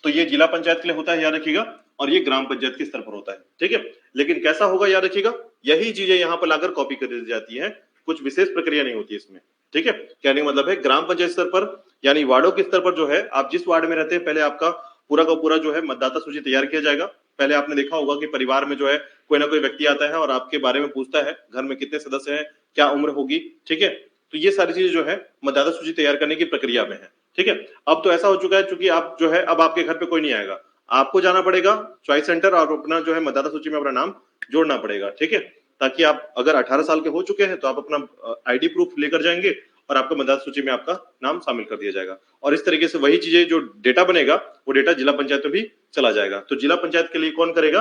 S1: तो ये जिला पंचायत के लिए होता है, याद रखिएगा, और ये ग्राम पंचायत के स्तर पर होता है। ठीक है, लेकिन कैसा होगा, याद रखिएगा, यही चीजें यहां पर लाकर कॉपी कर दी जाती है, कुछ विशेष प्रक्रिया नहीं होती इसमें। ठीक है, कहने का मतलब है ग्राम पंचायत स्तर पर यानी वार्डों के स्तर पर जो है, आप जिस वार्ड में रहते हैं पहले आपका पूरा का पूरा जो है मतदाता सूची तैयार किया जाएगा। पहले आपने देखा होगा कि परिवार में जो है कोई ना कोई व्यक्ति आता है और आपके बारे में पूछता है, घर में कितने सदस्य हैं, क्या उम्र होगी। ठीक है, तो ये सारी चीजें जो है मतदाता सूची तैयार करने की प्रक्रिया में है। ठीक है, अब तो ऐसा हो चुका है चूंकि आप जो है अब आपके घर पे कोई नहीं आएगा, आपको जाना पड़ेगा चॉइस सेंटर और अपना जो है मतदाता सूची में अपना नाम जोड़ना पड़ेगा। ठीक है, ताकि आप अगर 18 साल के हो चुके हैं तो आप अपना आईडी प्रूफ लेकर जाएंगे और आपका मतदाता सूची में आपका नाम शामिल कर दिया जाएगा। और इस तरीके से वही चीजें जो डेटा बनेगा वो डेटा जिला पंचायत में भी चला जाएगा। तो जिला पंचायत के लिए कौन करेगा,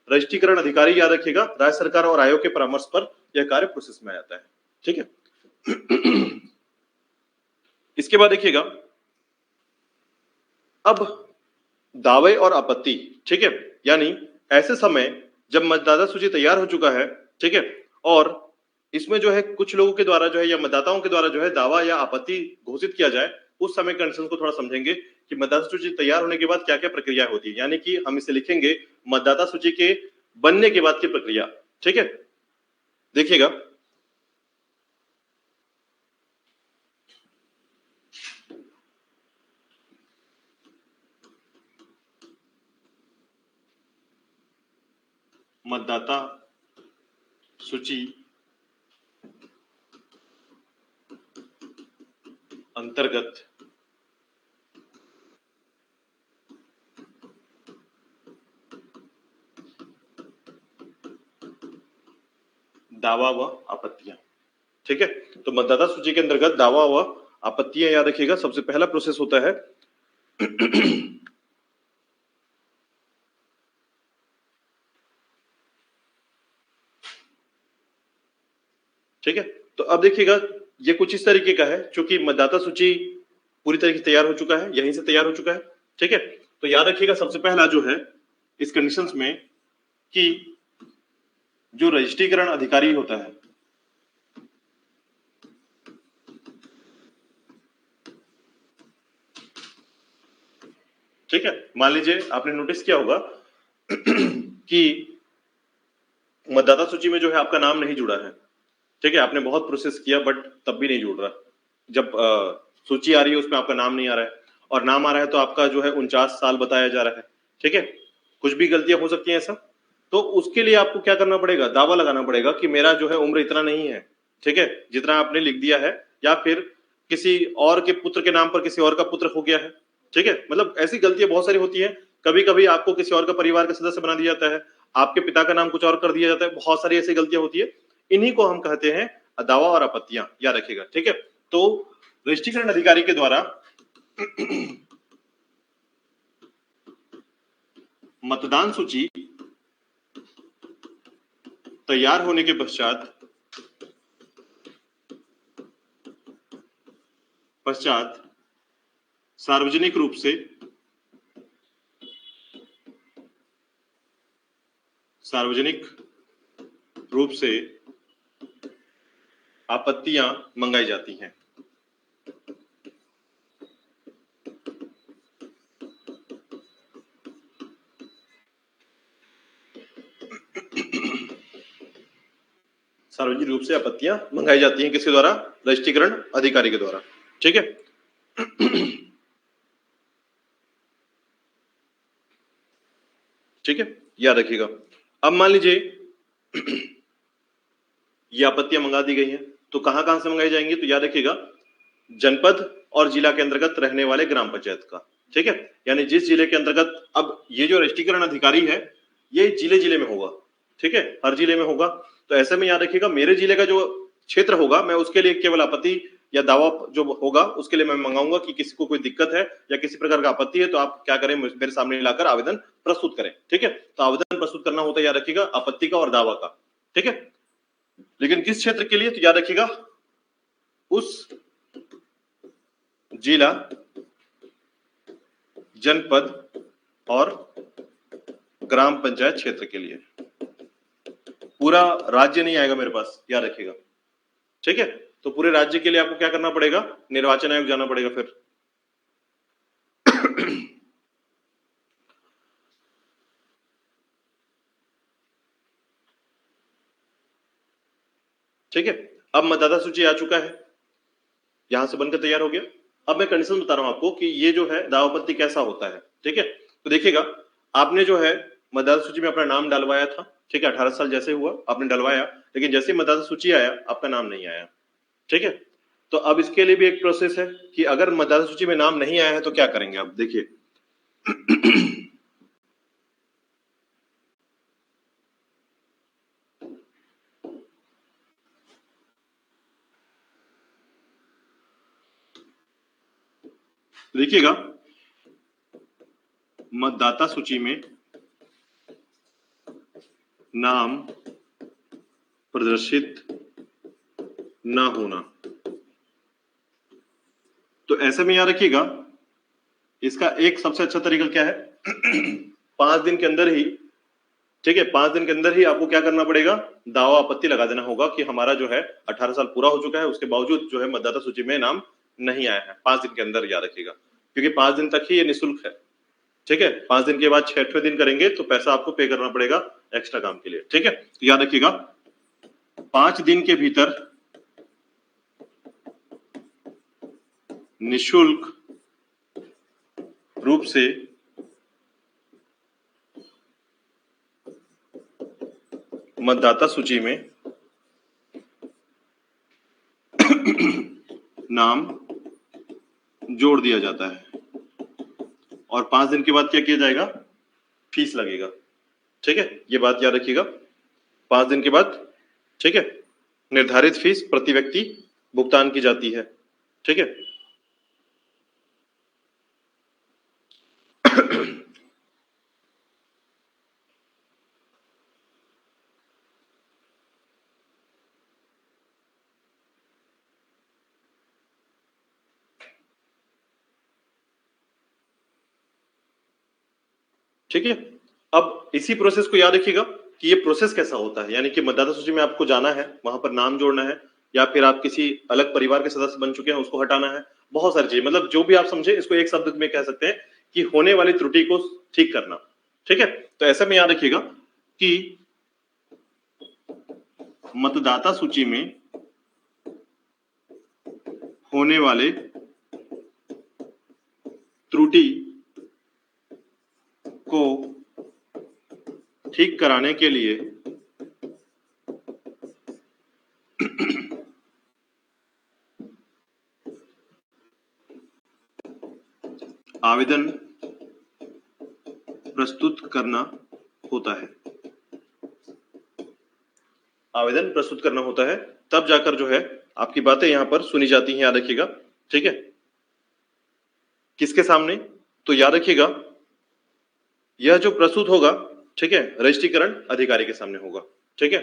S1: रजिस्ट्रीकरण अधिकारी, याद रखिएगा, राज्य सरकार और आयोग के परामर्श पर यह कार्य प्रोसेस में आ जाता है। ठीक है, इसके बाद देखिएगा अब दावे और आपत्ति। ठीक है, यानी ऐसे समय जब मतदाता सूची तैयार हो चुका है, ठीक है, और इसमें जो है कुछ लोगों के द्वारा जो है या मतदाताओं के द्वारा जो है दावा या आपत्ति घोषित किया जाए, उस समय कंडीशन को थोड़ा समझेंगे कि मतदाता सूची तैयार होने के बाद क्या क्या प्रक्रिया होती है, यानी कि हम इसे लिखेंगे मतदाता सूची के बनने के बाद की प्रक्रिया। ठीक है, देखिएगा मतदाता सूची अंतर्गत दावा व आपत्तियां। ठीक है, तो मतदाता सूची के अंतर्गत दावा व आपत्तियां याद रखिएगा। सबसे पहला प्रोसेस होता है ठीक है, तो अब देखिएगा ये कुछ इस तरीके का है, चूंकि मतदाता सूची पूरी तरीके से तैयार हो चुका है, यहीं से तैयार हो चुका है। ठीक है, तो याद रखिएगा सबसे पहला जो है इस कंडीशंस में कि जो रजिस्ट्रीकरण अधिकारी होता है, ठीक है, मान लीजिए आपने नोटिस किया होगा कि मतदाता सूची में जो है आपका नाम नहीं जुड़ा है। ठीक है, आपने बहुत प्रोसेस किया बट तब भी नहीं जुड़ रहा। जब सूची आ रही है उसमें आपका नाम नहीं आ रहा है, और नाम आ रहा है तो आपका जो है 49 साल बताया जा रहा है। ठीक है, कुछ भी गलतियां हो सकती हैं ऐसा, तो उसके लिए आपको क्या करना पड़ेगा, दावा लगाना पड़ेगा कि मेरा जो है उम्र इतना नहीं है। ठीक है, जितना आपने लिख दिया है, या फिर किसी और के पुत्र के नाम पर किसी और का पुत्र हो गया है। ठीक है, मतलब ऐसी गलतियां बहुत सारी होती हैं। कभी कभी आपको किसी और का परिवार का सदस्य बना दिया जाता है, आपके पिता का नाम कुछ और कर दिया जाता है, बहुत सारी ऐसी गलतियां होती है। इन्हीं को हम कहते हैं दावा और आपत्तियां, याद रखिएगा। ठीक है, तो रजिस्ट्रीकरण अधिकारी के द्वारा मतदान सूची तैयार होने के पश्चात सार्वजनिक रूप से आपत्तियां मंगाई जाती हैं। सार्वजनिक रूप से आपत्तियां मंगाई जाती हैं किसके द्वारा, रजिस्ट्रीकरण अधिकारी के द्वारा। ठीक है, ठीक है, याद रखिएगा। अब मान लीजिए ये आपत्तियां मंगा दी गई हैं, तो कहां कहां से मंगाई जाएंगी, तो याद रखिएगा जनपद और जिला के अंतर्गत रहने वाले ग्राम पंचायत का। ठीक है, यानी जिस जिले के अंतर्गत, अब ये जो रजिस्ट्रीकरण अधिकारी है ये जिले जिले में होगा। ठीक है, हर जिले में होगा। तो ऐसे में याद रखिएगा मेरे जिले का जो क्षेत्र होगा, मैं उसके लिए केवल आपत्ति या दावा जो होगा उसके लिए मैं मंगाऊंगा कि किसी को कोई दिक्कत है या किसी प्रकार का आपत्ति है, तो आप क्या करें, मेरे सामने लाकर आवेदन प्रस्तुत करें। ठीक है, तो आवेदन प्रस्तुत करना होता है याद रखिएगा आपत्ति का और दावा का। ठीक है, लेकिन किस क्षेत्र के लिए, तो याद रखिएगा उस जिला, जनपद और ग्राम पंचायत क्षेत्र के लिए। पूरा राज्य नहीं आएगा मेरे पास, याद रखिएगा। ठीक है, तो पूरे राज्य के लिए आपको क्या करना पड़ेगा, निर्वाचन आयोग जाना पड़ेगा फिर। ठीक है, अब मतदाता सूची आ चुका है, यहां से बनकर तैयार हो गया। अब मैं कंडीशन बता रहा हूं आपको कि ये जो है दावापत्ति कैसा होता है। ठीक है, तो देखिएगा आपने जो है मतदाता सूची में अपना नाम डलवाया था। ठीक है, 18 साल जैसे हुआ आपने डलवाया, लेकिन जैसे मतदाता सूची आया आपका नाम नहीं आया। ठीक है, तो अब इसके लिए भी एक प्रोसेस है कि अगर मतदाता सूची में नाम नहीं आया है तो क्या करेंगे आप, देखिए देखिएगा मतदाता सूची में नाम प्रदर्शित ना होना, तो ऐसे में याद रखिएगा इसका एक सबसे अच्छा तरीका क्या है 5 दिन के अंदर ही, ठीक है, 5 दिन के अंदर ही आपको क्या करना पड़ेगा, दावा आपत्ति लगा देना होगा कि हमारा जो है 18 साल पूरा हो चुका है, उसके बावजूद जो है मतदाता सूची में नाम नहीं आया है। 5 दिन के अंदर, याद रखिएगा, क्योंकि 5 दिन तक ही ये निःशुल्क है। ठीक है, 5 दिन के बाद 6वें दिन करेंगे तो पैसा आपको पे करना पड़ेगा एक्स्ट्रा काम के लिए। ठीक है, तो याद रखिएगा 5 दिन के भीतर निःशुल्क रूप से मतदाता सूची में नाम जोड़ दिया जाता है, और 5 दिन के बाद क्या किया जाएगा, फीस लगेगा। ठीक है, ये बात याद रखिएगा, 5 दिन के बाद ठीक है, निर्धारित फीस प्रति व्यक्ति भुगतान की जाती है। ठीक है, ठीक है। अब इसी प्रोसेस को याद रखिएगा कि ये प्रोसेस कैसा होता है, यानी कि मतदाता सूची में आपको जाना है, वहां पर नाम जोड़ना है, या फिर आप किसी अलग परिवार के सदस्य बन चुके हैं उसको हटाना है, बहुत सारी चीजें, मतलब जो भी आप समझे इसको एक शब्द में कह सकते हैं कि होने वाली त्रुटि को ठीक करना। ठीक है, तो ऐसा में याद रखिएगा कि मतदाता सूची में होने वाले त्रुटि को ठीक कराने के लिए आवेदन प्रस्तुत करना होता है। आवेदन प्रस्तुत करना होता है, तब जाकर जो है आपकी बातें यहां पर सुनी जाती हैं, याद रखिएगा। ठीक है, किसके सामने? तो याद रखिएगा यह जो प्रस्तुत होगा, ठीक है, रजिस्ट्रीकरण अधिकारी के सामने होगा। ठीक है,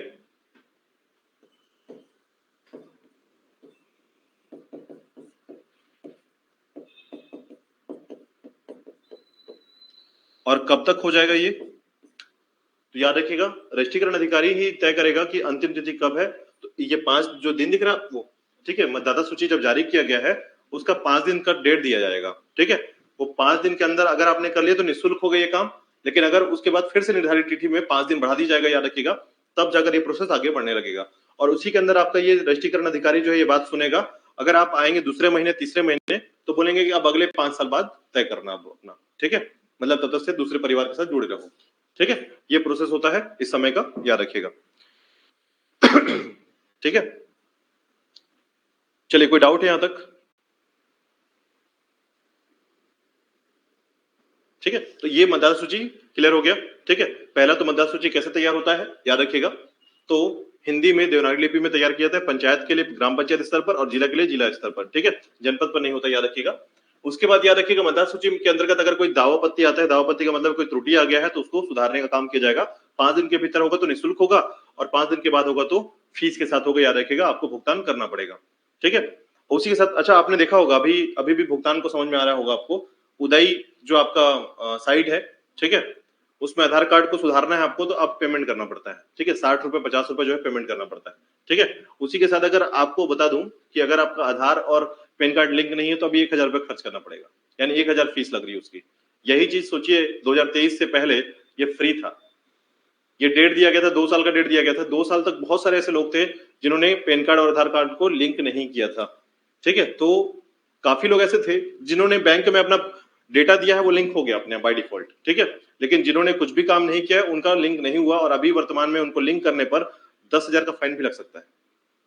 S1: और कब तक हो जाएगा ये? तो याद रखिएगा रजिस्ट्रीकरण अधिकारी ही तय करेगा कि अंतिम तिथि कब है। तो ये 5 जो दिन दिख रहा है वो, ठीक है, मतदाता सूची जब जारी किया गया है उसका 5 दिन का डेट दिया जाएगा। ठीक है, वो 5 दिन के अंदर अगर आपने कर लिया तो निःशुल्क हो गया ये काम, लेकिन अगर उसके बाद फिर से निर्धारित तिथि में 5 दिन बढ़ा दी जाएगा, याद रखिएगा, तब जाकर ये प्रोसेस आगे बढ़ने लगेगा। और उसी के अंदर आपका ये रजिस्ट्रीकरण अधिकारी जो है ये बात सुनेगा। अगर आप आएंगे दूसरे महीने तीसरे महीने तो बोलेंगे कि अब अगले 5 साल बाद तय करना अपना। ठीक है, मतलब तब तक से दूसरे परिवार के साथ जुड़े रहो। ठीक है, ये प्रोसेस होता है इस समय का, याद रखिएगा। ठीक है, चलिए कोई डाउट है यहां तक? ठीक है, तो ये मतदाता सूची क्लियर हो गया। ठीक है, पहला तो मतदाता सूची कैसे तैयार होता है याद रखिएगा। तो हिंदी में देवनागरी लिपि में तैयार किया जाता है, पंचायत के लिए ग्राम पंचायत स्तर पर और जिला के लिए जिला स्तर पर। ठीक है, जनपद पर नहीं होता, याद रखिएगा। उसके बाद याद रखिएगा मतदाता सूची के अंतर्गत अगर कोई दावापत्ति आता है, दावापत्ति का मतलब कोई त्रुटि आ गया है तो उसको सुधारने का काम किया जाएगा। 5 दिन के भीतर होगा तो निःशुल्क होगा, और 5 दिन के बाद होगा तो फीस के साथ होगा, याद रखिएगा, आपको भुगतान करना पड़ेगा। ठीक है, उसी के साथ अच्छा आपने देखा होगा अभी भी भुगतान को समझ में आ रहा होगा आपको, उदय जो आपका साइट है, ठीक है, उसमें आधार कार्ड को सुधारना है आपको तो अब पेमेंट करना पड़ता है। ठीक है, 60 रुपए 50 रुपए जो है पेमेंट करना पड़ता है। ठीक है, उसी के साथ अगर आपको बता दूं कि अगर आपका आधार और पैन कार्ड लिंक नहीं है तो अभी 1000 रुपए खर्च करना पड़ेगा, यानी 1000 फीस लग रही है उसकी। यही चीज सोचिए 2023 से पहले ये फ्री था। ये डेट दिया गया था, 2 साल का डेट दिया गया था। 2 साल तक बहुत सारे ऐसे लोग थे जिन्होंने पैन कार्ड और आधार कार्ड को लिंक नहीं किया था। ठीक है, तो काफी लोग ऐसे थे जिन्होंने बैंक में अपना डेटा दिया है वो लिंक हो गया अपने बाय डिफॉल्ट। ठीक है, लेकिन जिन्होंने कुछ भी काम नहीं किया उनका लिंक नहीं हुआ, और अभी वर्तमान में उनको लिंक करने पर 10,000 का फाइन भी लग सकता है।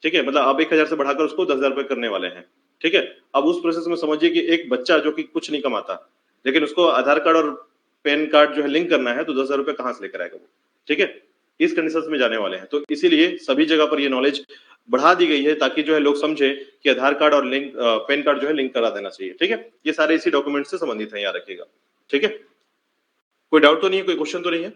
S1: ठीक है, मतलब अब 1000 से बढ़ाकर उसको 10,000 रुपए करने वाले हैं। ठीक है, अब उस प्रोसेस में समझिए कि एक बच्चा जो कि कुछ नहीं कमाता लेकिन उसको आधार कार्ड और पैन कार्ड जो है लिंक करना है तो 10,000 रुपए कहां से लेकर आएगा वो। ठीक है, इस कंडीशन में जाने वाले हैं, तो इसीलिए सभी जगह पर ये नॉलेज बढ़ा दी गई है ताकि जो है लोग समझे कि आधार कार्ड और लिंक पैन कार्ड जो है लिंक करा देना चाहिए। ठीक है, ये सारे इसी डॉक्यूमेंट से संबंधित है, याद रखिएगा। ठीक है, कोई डाउट तो नहीं है, कोई क्वेश्चन तो नहीं है?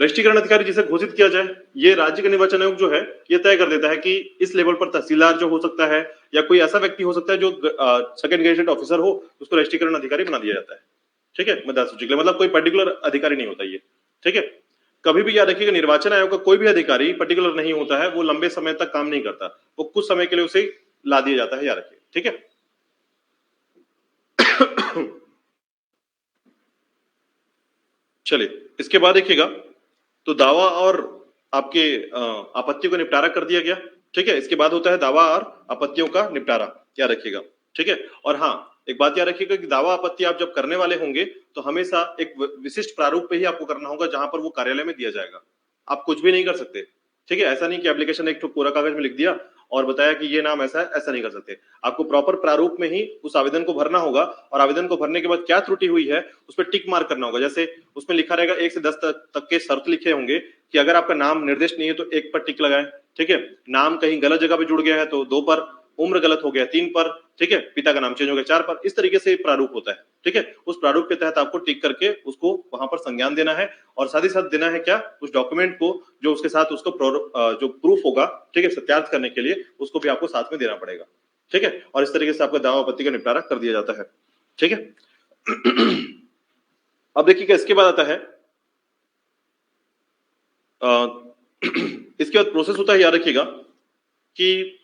S1: रजिस्ट्रीकरण अधिकारी जिसे घोषित किया जाए, ये राज्य का निर्वाचन आयोग जो है ये तय कर देता है कि इस लेवल पर तहसीलदार जो हो सकता है या कोई ऐसा व्यक्ति हो सकता है जो सेकंड गेजेटेड ऑफिसर हो, उसको रजिस्ट्रीकरण अधिकारी बना दिया जाता है। ठीक है, मतदाता सूची के लिए, मतलब कोई पर्टिकुलर अधिकारी नहीं होता ये। ठीक है, कभी भी याद रखिएगा निर्वाचन आयोग का कोई भी अधिकारी पर्टिकुलर नहीं होता है, वो लंबे समय तक काम नहीं करता, वो कुछ समय के लिए उसे ला दिया जाता है, याद रखिए। ठीक है, चलिए इसके बाद देखिएगा तो दावा और आपके आपत्ति को निपटारा कर दिया गया। ठीक है, इसके बाद होता है दावा और आपत्तियों का निपटारा, याद रखिएगा। ठीक है, और हाँ एक बात याद रखिएगा कि दावा आपत्ति आप जब करने वाले होंगे तो हमेशा एक विशिष्ट प्रारूप पे ही आपको करना होगा जहां पर वो कार्यालय में दिया जाएगा। आप कुछ भी नहीं कर सकते। ठीक है, ऐसा नहीं कि एप्लीकेशन एक पूरा कागज में लिख दिया और बताया कि ये नाम ऐसा है, ऐसा नहीं कर सकते। आपको प्रॉपर प्रारूप में ही उस आवेदन को भरना होगा और आवेदन को भरने के बाद क्या त्रुटि हुई है उस पर टिक मार्क करना होगा। जैसे उसमें लिखा रहेगा 1 से 10 तक के शर्त लिखे होंगे कि अगर आपका नाम निर्दिष्ट नहीं है तो 1 पर टिक लगाएं, ठीक है। नाम कहीं गलत जगह पे जुड़ गया है तो 2 पर, उम्र गलत हो गया 3 पर, ठीक है, पिता का नाम चेंज हो गया 4 पर। इस तरीके से प्रारूप होता है, ठीक है। उस प्रारूप के तहत आपको टिक करके उसको वहां पर संज्ञान देना है और साथ ही साथ देना है क्या, उस डॉक्यूमेंट को जो उसके साथ उसको जो प्रूफ होगा, ठीक है, सत्यार्थ करने के लिए उसको भी आपको साथ में देना पड़ेगा, ठीक है। और इस तरीके से आपका दावा आपत्ति का निपटारा कर दिया जाता है, ठीक है। अब देखिएगा इसके बाद आता है इसके बाद प्रोसेस होता है, याद रखिएगा कि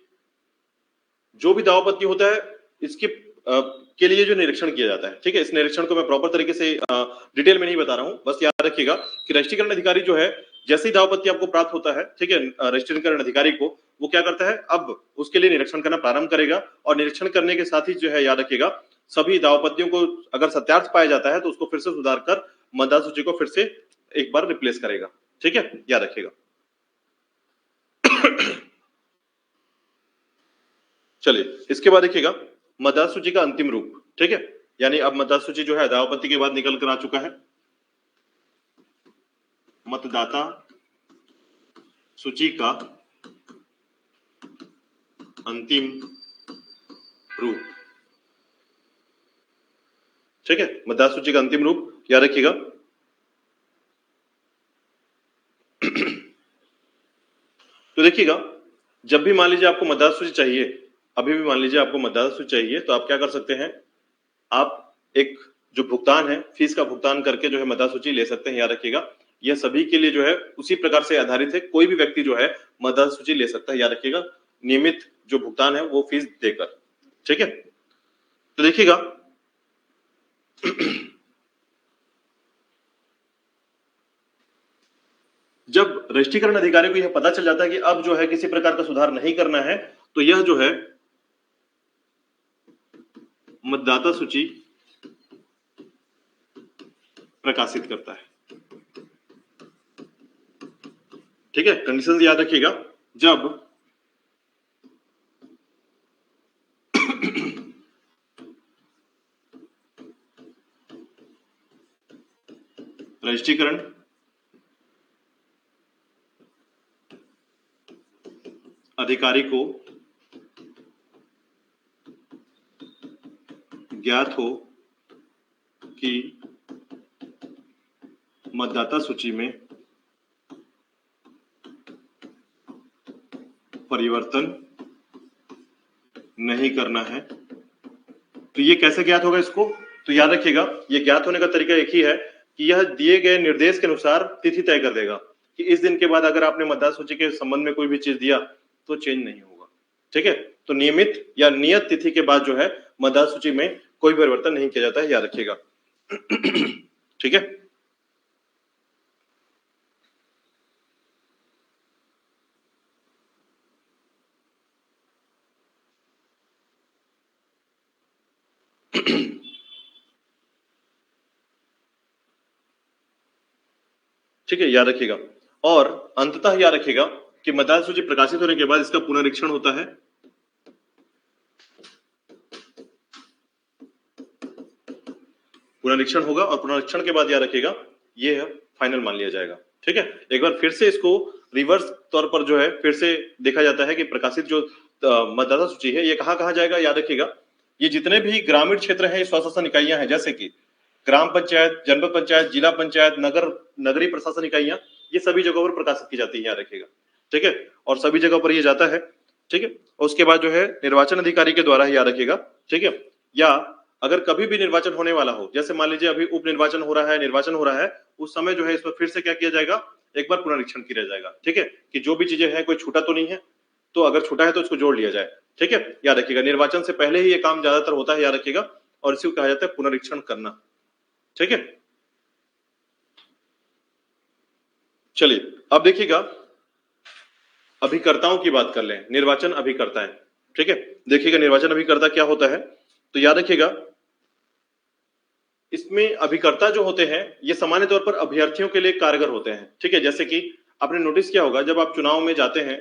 S1: जो भी दावापत्ति होता है इसके के लिए जो निरीक्षण किया जाता है, ठीक है। इस निरीक्षण को मैं प्रॉपर तरीके से डिटेल में नहीं बता रहा हूं, बस याद रखिएगा कि रजिस्ट्रीकरण अधिकारी जो है जैसे ही दावापत्ति आपको प्राप्त होता है, ठीक है, रजिस्ट्रीकरण अधिकारी को वो क्या करता है, अब उसके लिए निरीक्षण करना प्रारंभ करेगा और निरीक्षण करने के साथ ही जो है याद रखिएगा सभी दावापत्तियों को अगर सत्यार्थ पाया जाता है तो उसको फिर से सुधार कर मतदाता सूची को फिर से एक बार रिप्लेस करेगा, ठीक है, याद रखिएगा। चलिए इसके बाद देखिएगा मतदाता सूची का अंतिम रूप, ठीक है। यानी अब मतदाता सूची जो है दावापत्ति के बाद निकल कर आ चुका है। मतदाता सूची का अंतिम रूप, ठीक है, मतदाता सूची का अंतिम रूप याद रखिएगा। तो देखिएगा जब भी मान लीजिए आपको मतदाता सूची चाहिए, अभी भी मान लीजिए आपको मतदाता सूची चाहिए तो आप क्या कर सकते हैं, आप एक जो भुगतान है फीस का भुगतान करके जो है मतदाता सूची ले सकते हैं। याद रखिएगा यह सभी के लिए जो है उसी प्रकार से आधारित है, कोई भी व्यक्ति जो है मतदाता सूची ले सकता है। याद रखिएगा नियमित जो भुगतान है वो फीस देकर, ठीक है। तो देखिएगा जब रजिस्ट्रीकरण अधिकारी को यह पता चल जाता है कि अब जो है किसी प्रकार का सुधार नहीं करना है तो यह जो है मतदाता सूची प्रकाशित करता है, ठीक है। कंडीशन याद रखिएगा, जब रजिस्ट्रीकरण अधिकारी को ज्ञात हो कि मतदाता सूची में परिवर्तन नहीं करना है, तो ये कैसे ज्ञात होगा इसको, तो याद रखिएगा ये ज्ञात होने का तरीका एक ही है कि यह दिए गए निर्देश के अनुसार तिथि तय कर देगा कि इस दिन के बाद अगर आपने मतदाता सूची के संबंध में कोई भी चीज दिया तो चेंज नहीं होगा, ठीक है। तो नियमित या नियत तिथि के बाद जो है मतदाता सूची में कोई परिवर्तन नहीं किया जाता है, याद रखिएगा। ठीक है। ठीक है, याद रखिएगा। और अंततः याद रखिएगा कि मतदाता सूची प्रकाशित होने के बाद इसका पुनरीक्षण होता है। पुनरीक्षण होगा और पुनरीक्षण के बाद याद रखिएगा ये फाइनल मान लिया जाएगा, ठीक है। एक बार फिर से इसको रिवर्स तौर पर जो है फिर से देखा जाता है कि प्रकाशित जो मतदाता सूची है ये कहां कहां जाएगा। याद रखिएगा ये जितने भी ग्रामीण क्षेत्र हैं, स्वशासन इकाइयां हैं, जैसे कि ग्राम पंचायत, जनपद पंचायत, जिला पंचायत, नगरीय प्रशासन इकाइयां, ये सभी जगहों पर प्रकाशित की जाती है, याद रखिएगा, ठीक है। और सभी जगह पर ये जाता है, ठीक है। उसके बाद जो है निर्वाचन अधिकारी के द्वारा याद रखिएगा, ठीक है। या अगर कभी भी निर्वाचन होने वाला हो, जैसे मान लीजिए अभी उप निर्वाचन हो रहा है, निर्वाचन हो रहा है, उस समय जो है इसमें फिर से क्या किया जाएगा, एक बार पुनरीक्षण किया जाएगा, ठीक है, कि जो भी चीजें हैं कोई छूटा तो नहीं है, तो अगर छूटा है तो उसको जोड़ लिया जाए, ठीक है। याद रखिएगा निर्वाचन से पहले ही ये काम ज्यादातर होता है, याद रखिएगा, और इसी को कहा जाता है पुनरीक्षण करना, ठीक है। चलिए अब देखिएगा अभिकर्ताओं की बात कर लें, निर्वाचन अभिकर्ता है, ठीक है। देखिएगा निर्वाचन अभिकर्ता क्या होता है, तो याद रखिएगा इसमें अभिकर्ता जो होते हैं ये सामान्य तौर पर अभ्यर्थियों के लिए कारगर होते हैं, ठीक है। जैसे कि आपने नोटिस किया होगा जब आप चुनाव में जाते हैं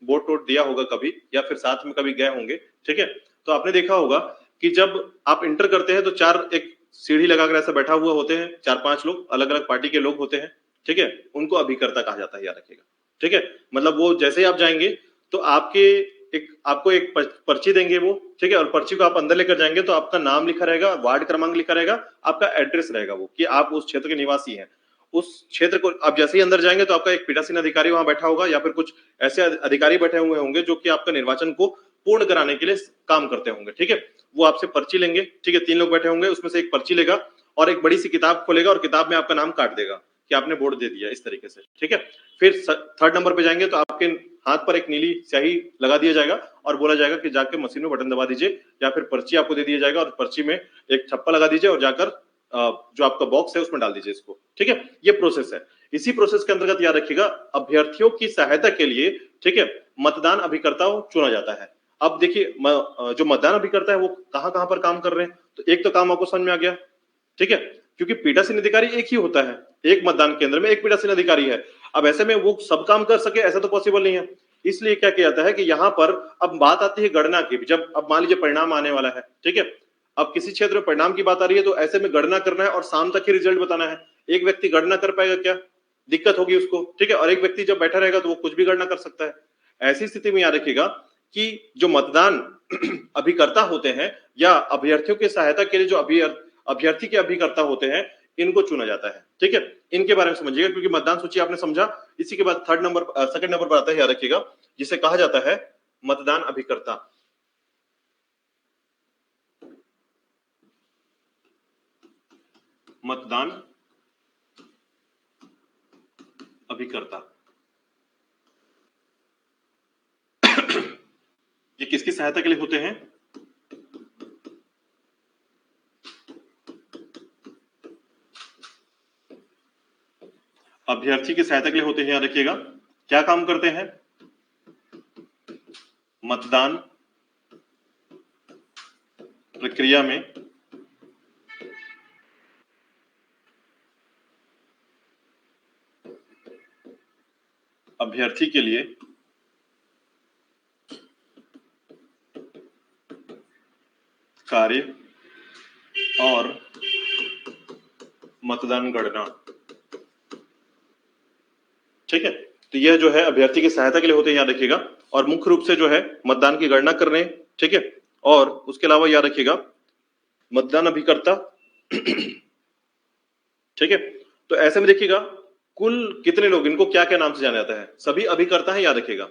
S1: वोट वोट दिया होगा कभी, या फिर साथ में कभी गए होंगे, ठीक है। तो आपने देखा होगा कि जब आप इंटर करते हैं तो चार एक सीढ़ी लगाकर ऐसा बैठा हुआ होते हैं, 4-5 लोग अलग अलग पार्टी के लोग होते हैं, ठीक है। उनको अभिकर्ता कहा जाता है, याद रखिएगा, ठीक है। मतलब वो जैसे ही आप जाएंगे तो आपको एक पर्ची देंगे वो, ठीक है। और पर्ची को आप अंदर लेकर जाएंगे तो आपका नाम लिखा रहेगा, वार्ड क्रमांक लिखा रहेगा, आपका एड्रेस रहेगा वो, कि आप उस क्षेत्र के निवासी हैं। उस क्षेत्र को आप जैसे ही अंदर जाएंगे तो आपका एक पीठासीन अधिकारी वहां बैठा होगा, या फिर कुछ ऐसे अधिकारी बैठे हुए होंगे जो कि आपका निर्वाचन को पूर्ण कराने के लिए काम करते होंगे, ठीक है। वो आपसे पर्ची लेंगे, ठीक है। 3 लोग बैठे होंगे, उसमें से एक पर्ची लेगा और एक बड़ी सी किताब खोलेगा और किताब में आपका नाम काट देगा कि आपने वोट दे दिया, इस तरीके से, ठीक है। फिर थर्ड नंबर पे जाएंगे तो आपके हाथ पर एक नीली स्याही लगा दिया जाएगा और बोला जाएगा कि जाके मशीन में बटन दबा दीजिए, या फिर पर्ची आपको दे दिया जाएगा और पर्ची में एक छप्पा लगा दीजिए और जाकर जो आपका बॉक्स है उसमें डाल दीजिए इसको, ठीक है। ये प्रोसेस है। इसी प्रोसेस के अंतर्गत याद रखिएगा, अभ्यर्थियों की सहायता के लिए, ठीक है, मतदान अभिकर्ता चुना जाता है। अब देखिए जो मतदान अभिकर्ता है वो कहां कहां पर काम कर रहे हैं, तो एक तो काम आपको समझ में आ गया, ठीक है। क्योंकि पीठासीन अधिकारी एक ही होता है, एक मतदान केंद्र में एक पीठासीन अधिकारी है। अब ऐसे में वो सब काम कर सके ऐसा तो पॉसिबल नहीं है। इसलिए क्या किया जाता है कि यहाँ पर अब बात आती है गणना की, जब अब मान लीजिए परिणाम आने वाला है, ठीक है। अब किसी क्षेत्र में परिणाम की बात आ रही है तो ऐसे में गणना करना है और शाम तक ही रिजल्ट बताना है। एक व्यक्ति गणना कर पाएगा क्या, दिक्कत होगी उसको, ठीक है। और एक व्यक्ति जब बैठा रहेगा तो वो कुछ भी गणना कर सकता है। ऐसी स्थिति में याद रखिएगा कि जो मतदान अभिकर्ता होते हैं या अभ्यर्थियों की सहायता के लिए जो अभ्यर्थी के अभिकर्ता होते हैं, इनको चुना जाता है, ठीक है। इनके बारे में समझिएगा, क्योंकि मतदान सूची आपने समझा। इसी के बाद सेकंड नंबर पर आता है, याद रखिएगा, जिसे कहा जाता है मतदान अभिकर्ता। मतदान अभिकर्ता ये किसकी सहायता के लिए होते हैं, अभ्यर्थी की सहायता के लिए होते हैं। याद रखिएगा, क्या काम करते हैं, मतदान प्रक्रिया में अभ्यर्थी के लिए कार्य और मतदान गणना, ठीक है। तो यह जो है अभ्यर्थी की सहायता के लिए होते हैं, याद रखिएगा। और मुख्य रूप से जो है मतदान की गणना करने, ठीक है। और उसके अलावा याद रखिएगा मतदान अभिकर्ता, ठीक है। तो ऐसे में देखिएगा कुल कितने लोग, इनको क्या क्या नाम से जाना जाता है, सभी अभिकर्ता है, याद रखिएगा,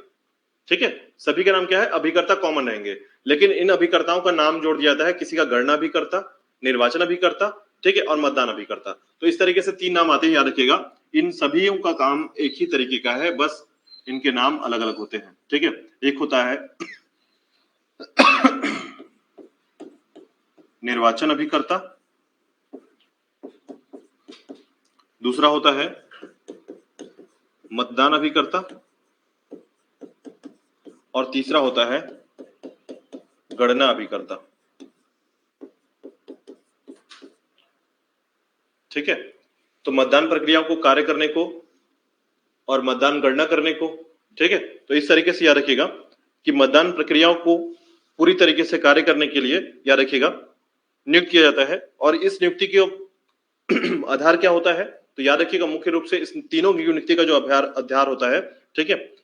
S1: ठीक है। सभी का नाम क्या है, अभिकर्ता कॉमन रहेंगे, लेकिन इन अभिकर्ताओं का नाम जोड़ दिया जाता है, किसी का गणना अभिकर्ता, निर्वाचन अभिकर्ता, ठीक है, और मतदान अभिकर्ता। तो इस तरीके से 3 नाम आते हैं, याद रखिएगा। इन सभी का काम एक ही तरीके का है, बस इनके नाम अलग अलग होते हैं, ठीक है। एक होता है निर्वाचन अभिकर्ता, दूसरा होता है मतदान अभिकर्ता, और तीसरा होता है गणना अभिकर्ता, ठीक है। तो मतदान प्रक्रियाओं को कार्य करने को और मतदान गणना करने को, ठीक है। तो इस तरीके से याद रखिएगा कि मतदान प्रक्रियाओं को पूरी तरीके से कार्य करने के लिए याद रखिएगा नियुक्त किया जाता है। और इस नियुक्ति के आधार क्या होता है, तो याद रखिएगा मुख्य रूप से इस तीनों की नियुक्ति का जो आधार होता है, ठीक है।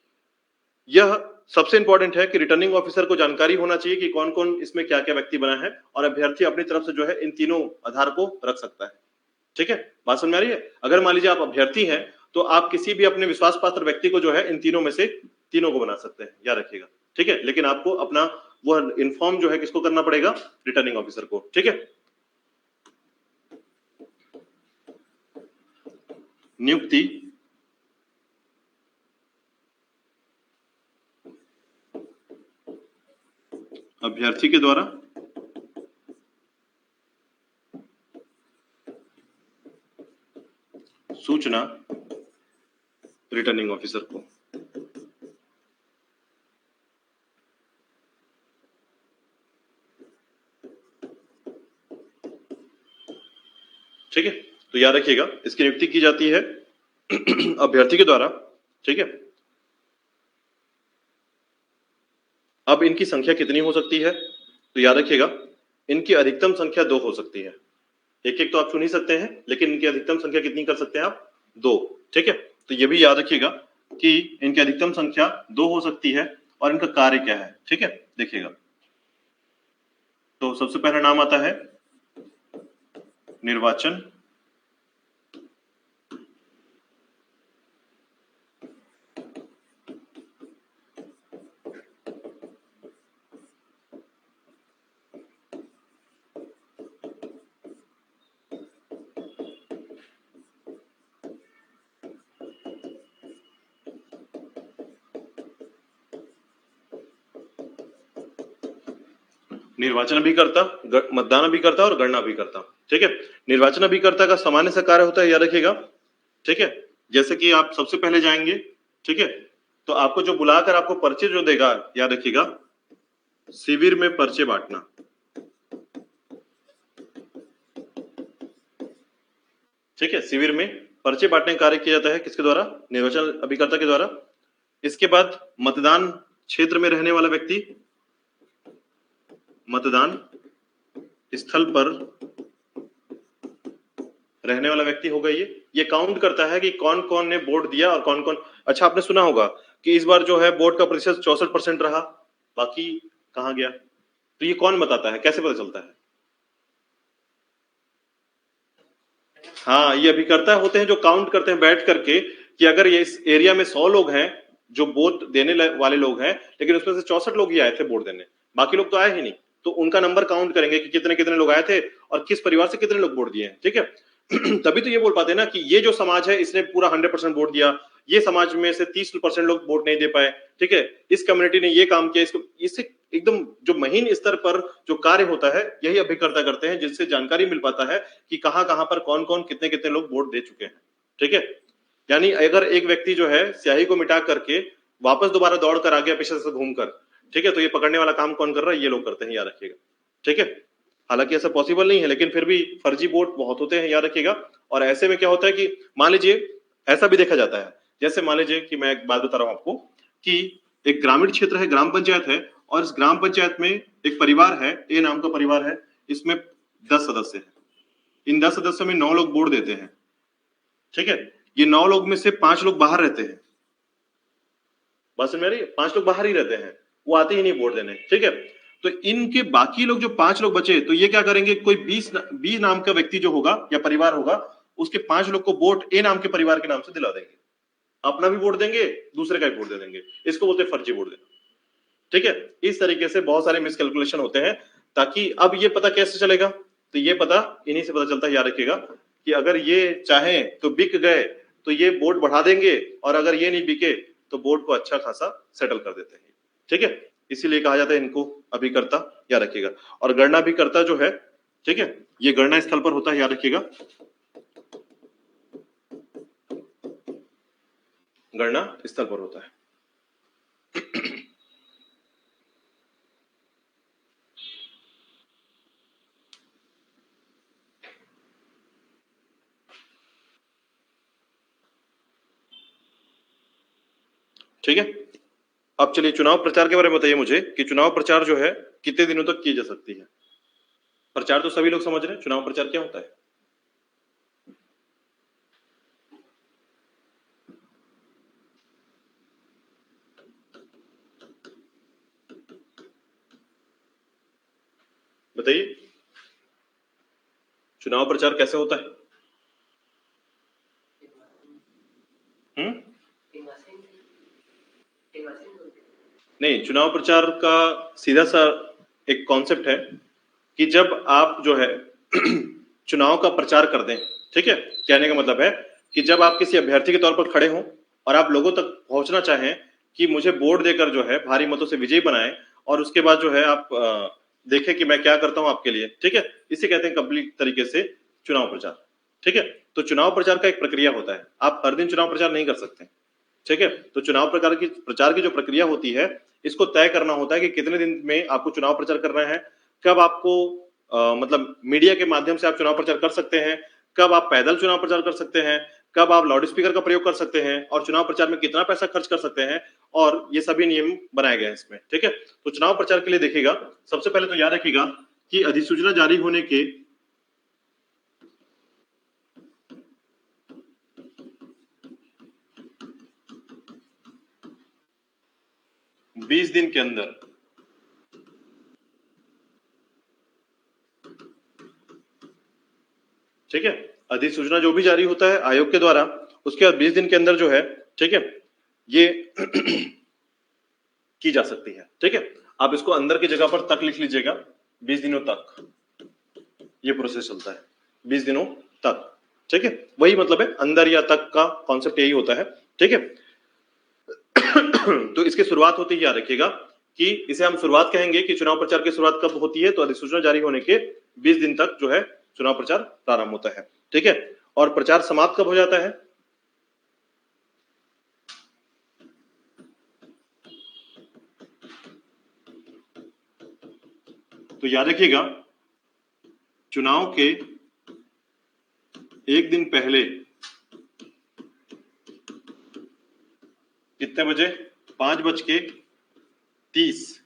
S1: यह सबसे इंपॉर्टेंट है कि रिटर्निंग ऑफिसर को जानकारी होना चाहिए कि कौन कौन इसमें क्या क्या व्यक्ति बना है, और अभ्यर्थी अपनी तरफ से जो है इन तीनों आधार को रख सकता है, ठीक है। बात समझ में आ रही है। अगर मान लीजिए आप अभ्यर्थी हैं तो आप किसी भी अपने विश्वास पात्र व्यक्ति को जो है इन तीनों में से तीनों को बना सकते हैं, याद रखिएगा, ठीक है। लेकिन आपको अपना वो इन्फॉर्म जो है किसको करना पड़ेगा, रिटर्निंग ऑफिसर को, ठीक है। नियुक्ति अभ्यर्थी के द्वारा सूचना रिटर्निंग ऑफिसर को, ठीक है। तो याद रखिएगा इसकी नियुक्ति की जाती है अभ्यर्थी के द्वारा, ठीक है। अब इनकी संख्या कितनी हो सकती है? तो याद रखिएगा, इनकी अधिकतम संख्या 2 हो सकती है। एक एक तो आप चुन ही सकते हैं, लेकिन इनकी अधिकतम संख्या कितनी कर सकते हैं आप? 2। ठीक है, तो ये भी याद रखिएगा कि इनकी अधिकतम संख्या 2 हो सकती है और इनका कार्य क्या है। ठीक है, देखिएगा, तो सबसे पहला नाम आता है निर्वाचन। निर्वाचन अभिकर्ता, मतदान अभिकर्ता और गणना अभिकर्ता। ठीक है, निर्वाचन अभिकर्ता का सामान्य सा कार्य होता है, याद रखिएगा। ठीक है, जैसे कि आप सबसे पहले जाएंगे, ठीक है, तो आपको जो बुलाकर आपको पर्चे जो देगा, याद रखिएगा, शिविर में पर्चे बांटना। ठीक है, शिविर में पर्चे बांटने का कार्य किया जाता है किसके द्वारा? निर्वाचन अभिकर्ता के द्वारा। इसके बाद मतदान क्षेत्र में रहने वाला व्यक्ति मतदान स्थल पर रहने वाला व्यक्ति होगा। ये काउंट करता है कि कौन कौन ने वोट दिया और कौन कौन। अच्छा, आपने सुना होगा कि इस बार जो है वोट का प्रतिशत 64% रहा, बाकी कहां गया? तो ये कौन बताता है, कैसे पता चलता है? हाँ, ये अभिकर्ता होते हैं जो काउंट करते हैं बैठ करके कि अगर ये इस एरिया में 100 लोग हैं जो वोट देने वाले लोग हैं, लेकिन उसमें से 64 लोग ही आए थे वोट देने, बाकी लोग तो आए ही नहीं, तो उनका नंबर काउंट करेंगे कि कितने कितने लोग आए थे और किस परिवार से कितने लोग वोट दिए हैं। ठीक है, तभी तो ये बोल पाते हैं ना कि ये जो समाज है इसने पूरा 100% वोट दिया, ये समाज में से 30% लोग वोट नहीं दे पाए। ठीक है, इस कम्युनिटी ने ये काम किया, इसको इससे एकदम जो महीन स्तर पर जो कार्य होता है यही अभिकर्ता करते हैं, जिससे जानकारी मिल पाता है कि कहां कहां पर कौन कौन कितने कितने लोग वोट दे चुके हैं। ठीक है, यानी अगर एक व्यक्ति जो है स्याही को मिटा करके वापस दोबारा दौड़ कर आ गया पीछे से घूमकर, ठीक है, तो ये पकड़ने वाला काम कौन कर रहा है? ये लोग करते हैं, याद रखिएगा। ठीक है, हालांकि ऐसा पॉसिबल नहीं है, लेकिन फिर भी फर्जी वोट बहुत होते हैं, याद रखिएगा। और ऐसे में क्या होता है कि मान लीजिए ऐसा भी देखा जाता है, जैसे मान लीजिए कि मैं एक बात बता रहा हूं आपको कि एक ग्रामीण क्षेत्र है, ग्राम पंचायत है, और इस ग्राम पंचायत में एक परिवार है, ए नाम का परिवार है, इसमें 10 सदस्य हैं। इन 10 सदस्यों में 9 लोग वोट देते हैं। ठीक है, ये 9 लोग में से 5 लोग बाहर रहते हैं। बात समझ में आ रही है? 5 लोग बाहर ही रहते हैं, वो आते ही नहीं वोट देने। ठीक है, तो इनके बाकी लोग जो 5 लोग बचे, तो ये क्या करेंगे, कोई बी नाम का व्यक्ति जो होगा या परिवार होगा, उसके 5 लोग को वोट ए नाम के परिवार के नाम से दिला देंगे। अपना भी वोट देंगे, दूसरे का भी वोट दे देंगे। इसको बोलते हैं फर्जी वोट देना। ठीक है, इस तरीके से बहुत सारे मिसकैलकुलेशन होते हैं। ताकि अब ये पता कैसे चलेगा? तो ये पता इन्हीं से पता चलता है, याद रखिएगा, कि अगर ये चाहे तो बिक गए तो ये वोट बढ़ा देंगे, और अगर ये नहीं बिके तो वोट को अच्छा खासा सेटल कर देते हैं। ठीक है, इसीलिए कहा जाता है इनको अभिकर्ता, याद रखिएगा। और गणना अभिकर्ता जो है, ठीक है, ये गणना स्थल पर होता है, याद रखिएगा, गणना स्थल पर होता है। ठीक है, अब चलिए चुनाव प्रचार के बारे में बताइए मुझे कि चुनाव प्रचार जो है कितने दिनों तक की जा सकती है? प्रचार तो सभी लोग समझ रहे हैं, चुनाव प्रचार क्या होता है? बताइए, चुनाव प्रचार कैसे होता है? हम्म, नहीं, चुनाव प्रचार का सीधा सा एक कॉन्सेप्ट है कि जब आप जो है चुनाव का प्रचार कर दें। ठीक है, कहने का मतलब है कि जब आप किसी अभ्यर्थी के तौर पर खड़े हों और आप लोगों तक पहुंचना चाहें कि मुझे वोट देकर जो है भारी मतों से विजयी बनाएं, और उसके बाद जो है आप देखें कि मैं क्या करता हूं आपके लिए। ठीक है, इसे कहते हैं कंप्लीट तरीके से चुनाव प्रचार। ठीक है, तो चुनाव प्रचार का एक प्रक्रिया होता है, आप हर दिन चुनाव प्रचार नहीं कर सकते। ठीक है, तो चुनाव प्रचार की जो प्रक्रिया होती है, इसको तय करना होता है कि कितने दिन में आपको चुनाव प्रचार करना है, कब आपको मतलब मीडिया के माध्यम से आप चुनाव प्रचार कर सकते हैं, कब आप पैदल चुनाव प्रचार कर सकते हैं, कब आप लाउड स्पीकर का प्रयोग कर सकते हैं, और चुनाव प्रचार में कितना पैसा खर्च कर सकते हैं, और ये सभी नियम बनाए गए हैं इसमें, ठीक है। तो चुनाव प्रचार के लिए देखिएगा, सबसे पहले तो याद रखिएगा कि अधिसूचना जारी होने के 20 दिन के अंदर ठीक है, अधिसूचना जो भी जारी होता है आयोग के द्वारा, उसके बाद 20 दिन के अंदर जो है, ठीक है, ये की जा सकती है, ठीक है। आप इसको अंदर की जगह पर तक लिख लीजिएगा, 20 दिनों तक ये प्रोसेस चलता है, 20 दिनों तक, ठीक है। वही मतलब है, अंदर या तक का कॉन्सेप्ट यही होता है, ठीक है। तो इसकी शुरुआत होती है, याद रखिएगा कि इसे हम शुरुआत कहेंगे कि चुनाव प्रचार की शुरुआत कब होती है, तो अधिसूचना जारी होने के 20 दिन तक जो है चुनाव प्रचार प्रारंभ होता है, ठीक है। और प्रचार समाप्त कब हो जाता है, तो याद रखिएगा चुनाव के एक दिन पहले कितने बजे, 5:30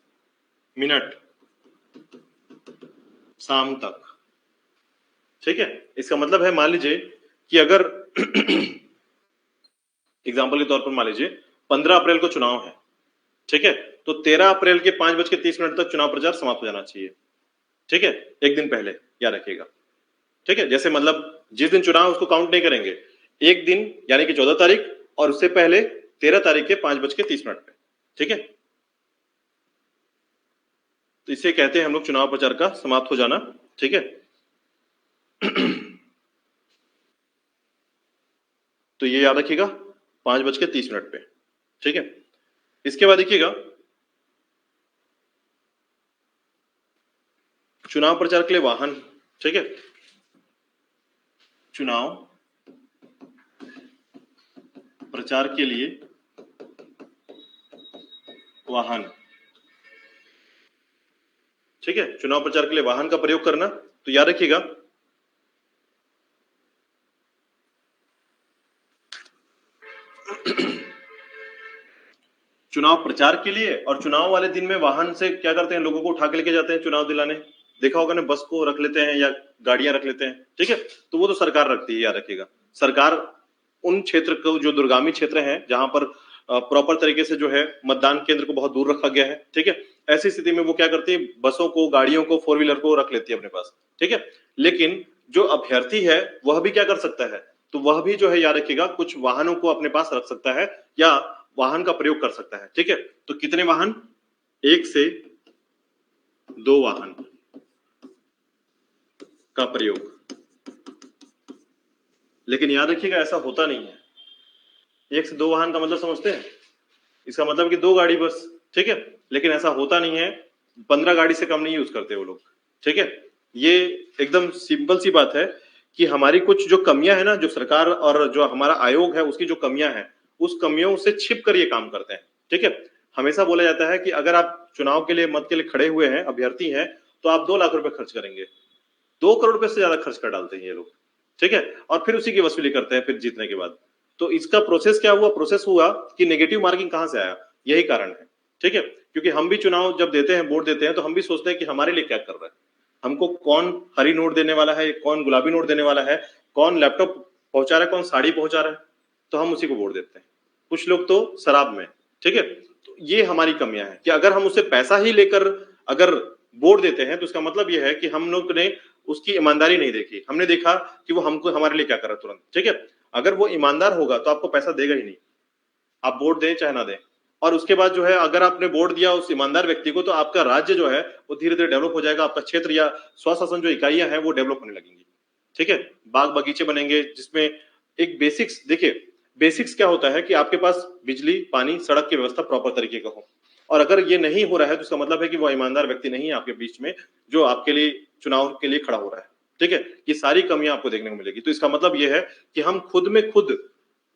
S1: शाम तक, ठीक है। इसका मतलब है, मान लीजिए कि अगर एग्जाम्पल के तौर पर मान लीजिए 15 अप्रैल को चुनाव है, ठीक है, तो 13 अप्रैल के 5:30 तक चुनाव प्रचार समाप्त हो जाना चाहिए, ठीक है, एक दिन पहले, याद रखिएगा, ठीक है। जैसे मतलब जिस दिन चुनाव उसको काउंट नहीं करेंगे, एक दिन यानी कि 14 तारीख और उससे पहले 13 तारीख के 5:30 पे, ठीक है। तो इसे कहते हैं हम लोग चुनाव प्रचार का समाप्त हो जाना, ठीक है। तो ये याद रखिएगा 5:30 पे, ठीक है। इसके बाद देखिएगा चुनाव प्रचार के लिए वाहन, ठीक है, चुनाव प्रचार के लिए वाहन, ठीक है, चुनाव प्रचार के लिए वाहन का प्रयोग करना। तो याद रखिएगा चुनाव प्रचार के लिए और चुनाव वाले दिन में वाहन से क्या करते हैं, लोगों को उठा के लेके जाते हैं चुनाव दिलाने, देखा होगा ना, बस को रख लेते हैं या गाड़ियां रख लेते हैं, ठीक है। तो वो तो सरकार रखती है, याद रखिएगा। सरकार उन क्षेत्र को, जो दुर्गामी क्षेत्र हैं, जहां पर प्रॉपर तरीके से जो है मतदान केंद्र को बहुत दूर रखा गया है, ठीक है, ऐसी स्थिति में वो क्या करती है, बसों को, गाड़ियों को, 4 व्हीलर को रख लेती है अपने पास, ठीक है। लेकिन जो अभ्यर्थी है वह भी क्या कर सकता है, तो वह भी जो है, याद रखिएगा, कुछ वाहनों को अपने पास रख सकता है या वाहन का प्रयोग कर सकता है, ठीक है। तो कितने वाहन, 1 से 2 वाहन का प्रयोग, लेकिन याद रखिएगा ऐसा होता नहीं है। 1 से 2 वाहन का मतलब समझते हैं, इसका मतलब कि 2 गाड़ी बस, ठीक है, लेकिन ऐसा होता नहीं है, 15 गाड़ी से कम नहीं यूज करते वो लोग, ठीक है। ये एकदम सिंपल सी बात है कि हमारी कुछ जो कमियां है ना, जो सरकार और जो हमारा आयोग है उसकी जो कमियां हैं, उस कमियों से छिप कर ये काम करते हैं, ठीक है। हमेशा बोला जाता है कि अगर आप चुनाव के लिए, मत के लिए खड़े हुए हैं, अभ्यर्थी हैं, तो आप 2 लाख रुपए खर्च करेंगे, 2 करोड़ रुपए से ज्यादा खर्च कर डालते हैं ये लोग, ठीक है, और फिर उसी की वसूली करते हैं फिर जीतने के बाद। तो इसका प्रोसेस क्या हुआ, प्रोसेस हुआ कि नेगेटिव मार्किंग कहां से आया, यही कारण है, ठीक है। क्योंकि हम भी चुनाव जब देते हैं, वोट देते हैं, तो हम भी सोचते हैं कि हमारे लिए क्या कर रहा है, हमको कौन हरी नोट देने वाला है, कौन गुलाबी नोट देने वाला है, कौन लैपटॉप पहुंचा रहा है, कौन साड़ी पहुंचा रहा है, तो हम उसी को वोट देते हैं। कुछ लोग तो शराब में, ठीक है। तो ये हमारी कमियां हैं कि अगर हम उससे पैसा ही लेकर अगर वोट देते हैं, तो इसका मतलब यह है कि हम लोग ने उसकी ईमानदारी नहीं देखी, हमने देखा कि वो हमको, हमारे लिए क्या कर रहा है तुरंत, ठीक है। अगर वो ईमानदार होगा तो आपको पैसा देगा ही नहीं, आप वोट दें चाहे ना दें। और उसके बाद जो है, अगर आपने वोट दिया उस ईमानदार व्यक्ति को, तो आपका राज्य जो है वो धीरे धीरे डेवलप हो जाएगा, आपका क्षेत्र या स्वशासन जो इकाइयां हैं वो डेवलप होने लगेंगी, ठीक है। बाग बगीचे बनेंगे जिसमें एक बेसिक्स, देखिए बेसिक्स क्या होता है कि आपके पास बिजली, पानी, सड़क की व्यवस्था प्रॉपर तरीके का हो, और अगर ये नहीं हो रहा है तो इसका मतलब है कि वो ईमानदार व्यक्ति नहीं है आपके बीच में, जो आपके लिए चुनाव के लिए खड़ा हो रहा है, ठीक है। ये सारी कमियां आपको देखने को मिलेगी। तो इसका मतलब ये है कि हम खुद में खुद,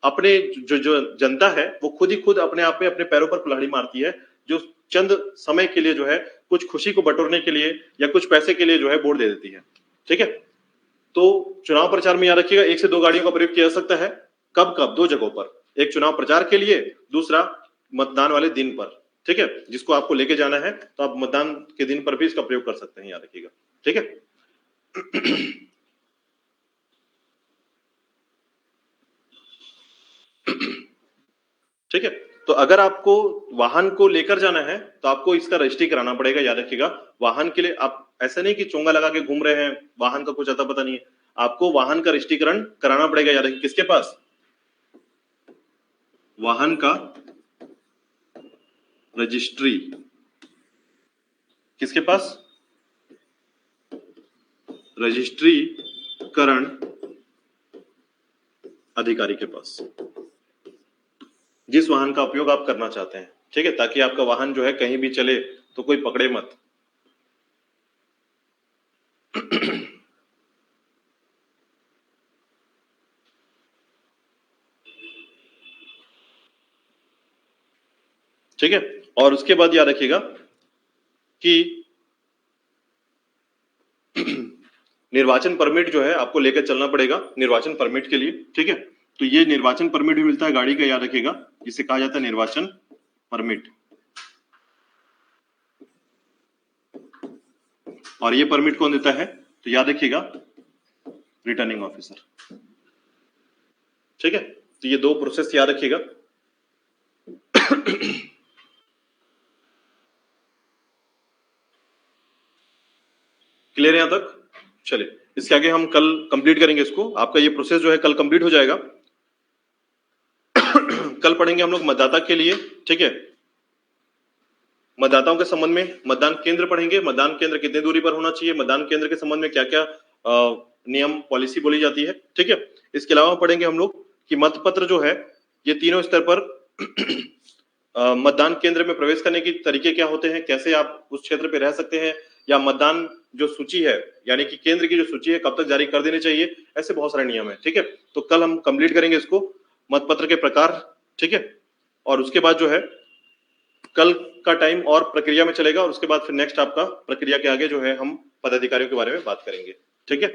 S1: अपने जो जो जनता है वो खुद ही खुद अपने आप में अपने पैरों पर कुल्हाड़ी मारती है, जो चंद समय के लिए जो है कुछ खुशी को बटोरने के लिए या कुछ पैसे के लिए जो है वोट दे देती है, ठीक है। तो चुनाव प्रचार में याद रखिएगा 1 से 2 गाड़ियों का प्रयोग किया जा सकता है, कब कब, 2 जगहों पर, एक चुनाव प्रचार के लिए, दूसरा मतदान वाले दिन पर, ठीक है, जिसको आपको लेके जाना है तो आप मतदान के दिन पर भी इसका प्रयोग कर सकते हैं, याद रखिएगा, ठीक है। ठीक है, तो अगर आपको वाहन को लेकर जाना है तो आपको इसका रजिस्ट्री कराना पड़ेगा, याद रखिएगा। वाहन के लिए आप ऐसा नहीं कि चोंगा लगा के घूम रहे हैं, वाहन का कुछ अता पता नहीं है, आपको वाहन का रजिस्ट्रीकरण कराना पड़ेगा, याद रखिए। किसके पास? वाहन का रजिस्ट्री किसके पास? रजिस्ट्रीकरण अधिकारी के पास, जिस वाहन का उपयोग आप करना चाहते हैं, ठीक है, ताकि आपका वाहन जो है कहीं भी चले तो कोई पकड़े मत। ठीक है, और उसके बाद याद रखिएगा कि निर्वाचन परमिट जो है आपको लेकर चलना पड़ेगा निर्वाचन परमिट के लिए, ठीक है। तो ये निर्वाचन परमिट भी मिलता है गाड़ी का, याद रखिएगा, जिसे कहा जाता है निर्वाचन परमिट। और ये परमिट कौन देता है? तो याद रखिएगा, रिटर्निंग ऑफिसर, ठीक है। तो ये दो प्रोसेस याद रखिएगा। क्लियर है यहां तक? चलिए, इसके आगे हम कल कंप्लीट करेंगे इसको। आपका ये प्रोसेस जो है कल कंप्लीट हो जाएगा। कल पढ़ेंगे हम लोग मतदाता के लिए, ठीक है, मतदाताओं के संबंध में मतदान केंद्र पढ़ेंगे, मतदान केंद्र कितनी दूरी पर होना चाहिए, मतदान केंद्र के संबंध में क्या क्या नियम पॉलिसी बोली जाती है, ठीक है। इसके अलावा पढ़ेंगे हम लोग कि मतपत्र जो है ये तीनों स्तर पर मतदान केंद्र में प्रवेश करने के तरीके क्या होते हैं, कैसे आप उस क्षेत्र पे रह सकते हैं, या मतदान जो सूची है यानी कि केंद्र की जो सूची है कब तक जारी कर देनी चाहिए, ऐसे बहुत सारे नियम है, ठीक है। तो कल हम कंप्लीट करेंगे इसको, मतपत्र के प्रकार, ठीक है। और उसके बाद जो है कल का टाइम और प्रक्रिया में चलेगा, और उसके बाद फिर नेक्स्ट आपका प्रक्रिया के आगे जो है हम पदाधिकारियों के बारे में बात करेंगे, ठीक है।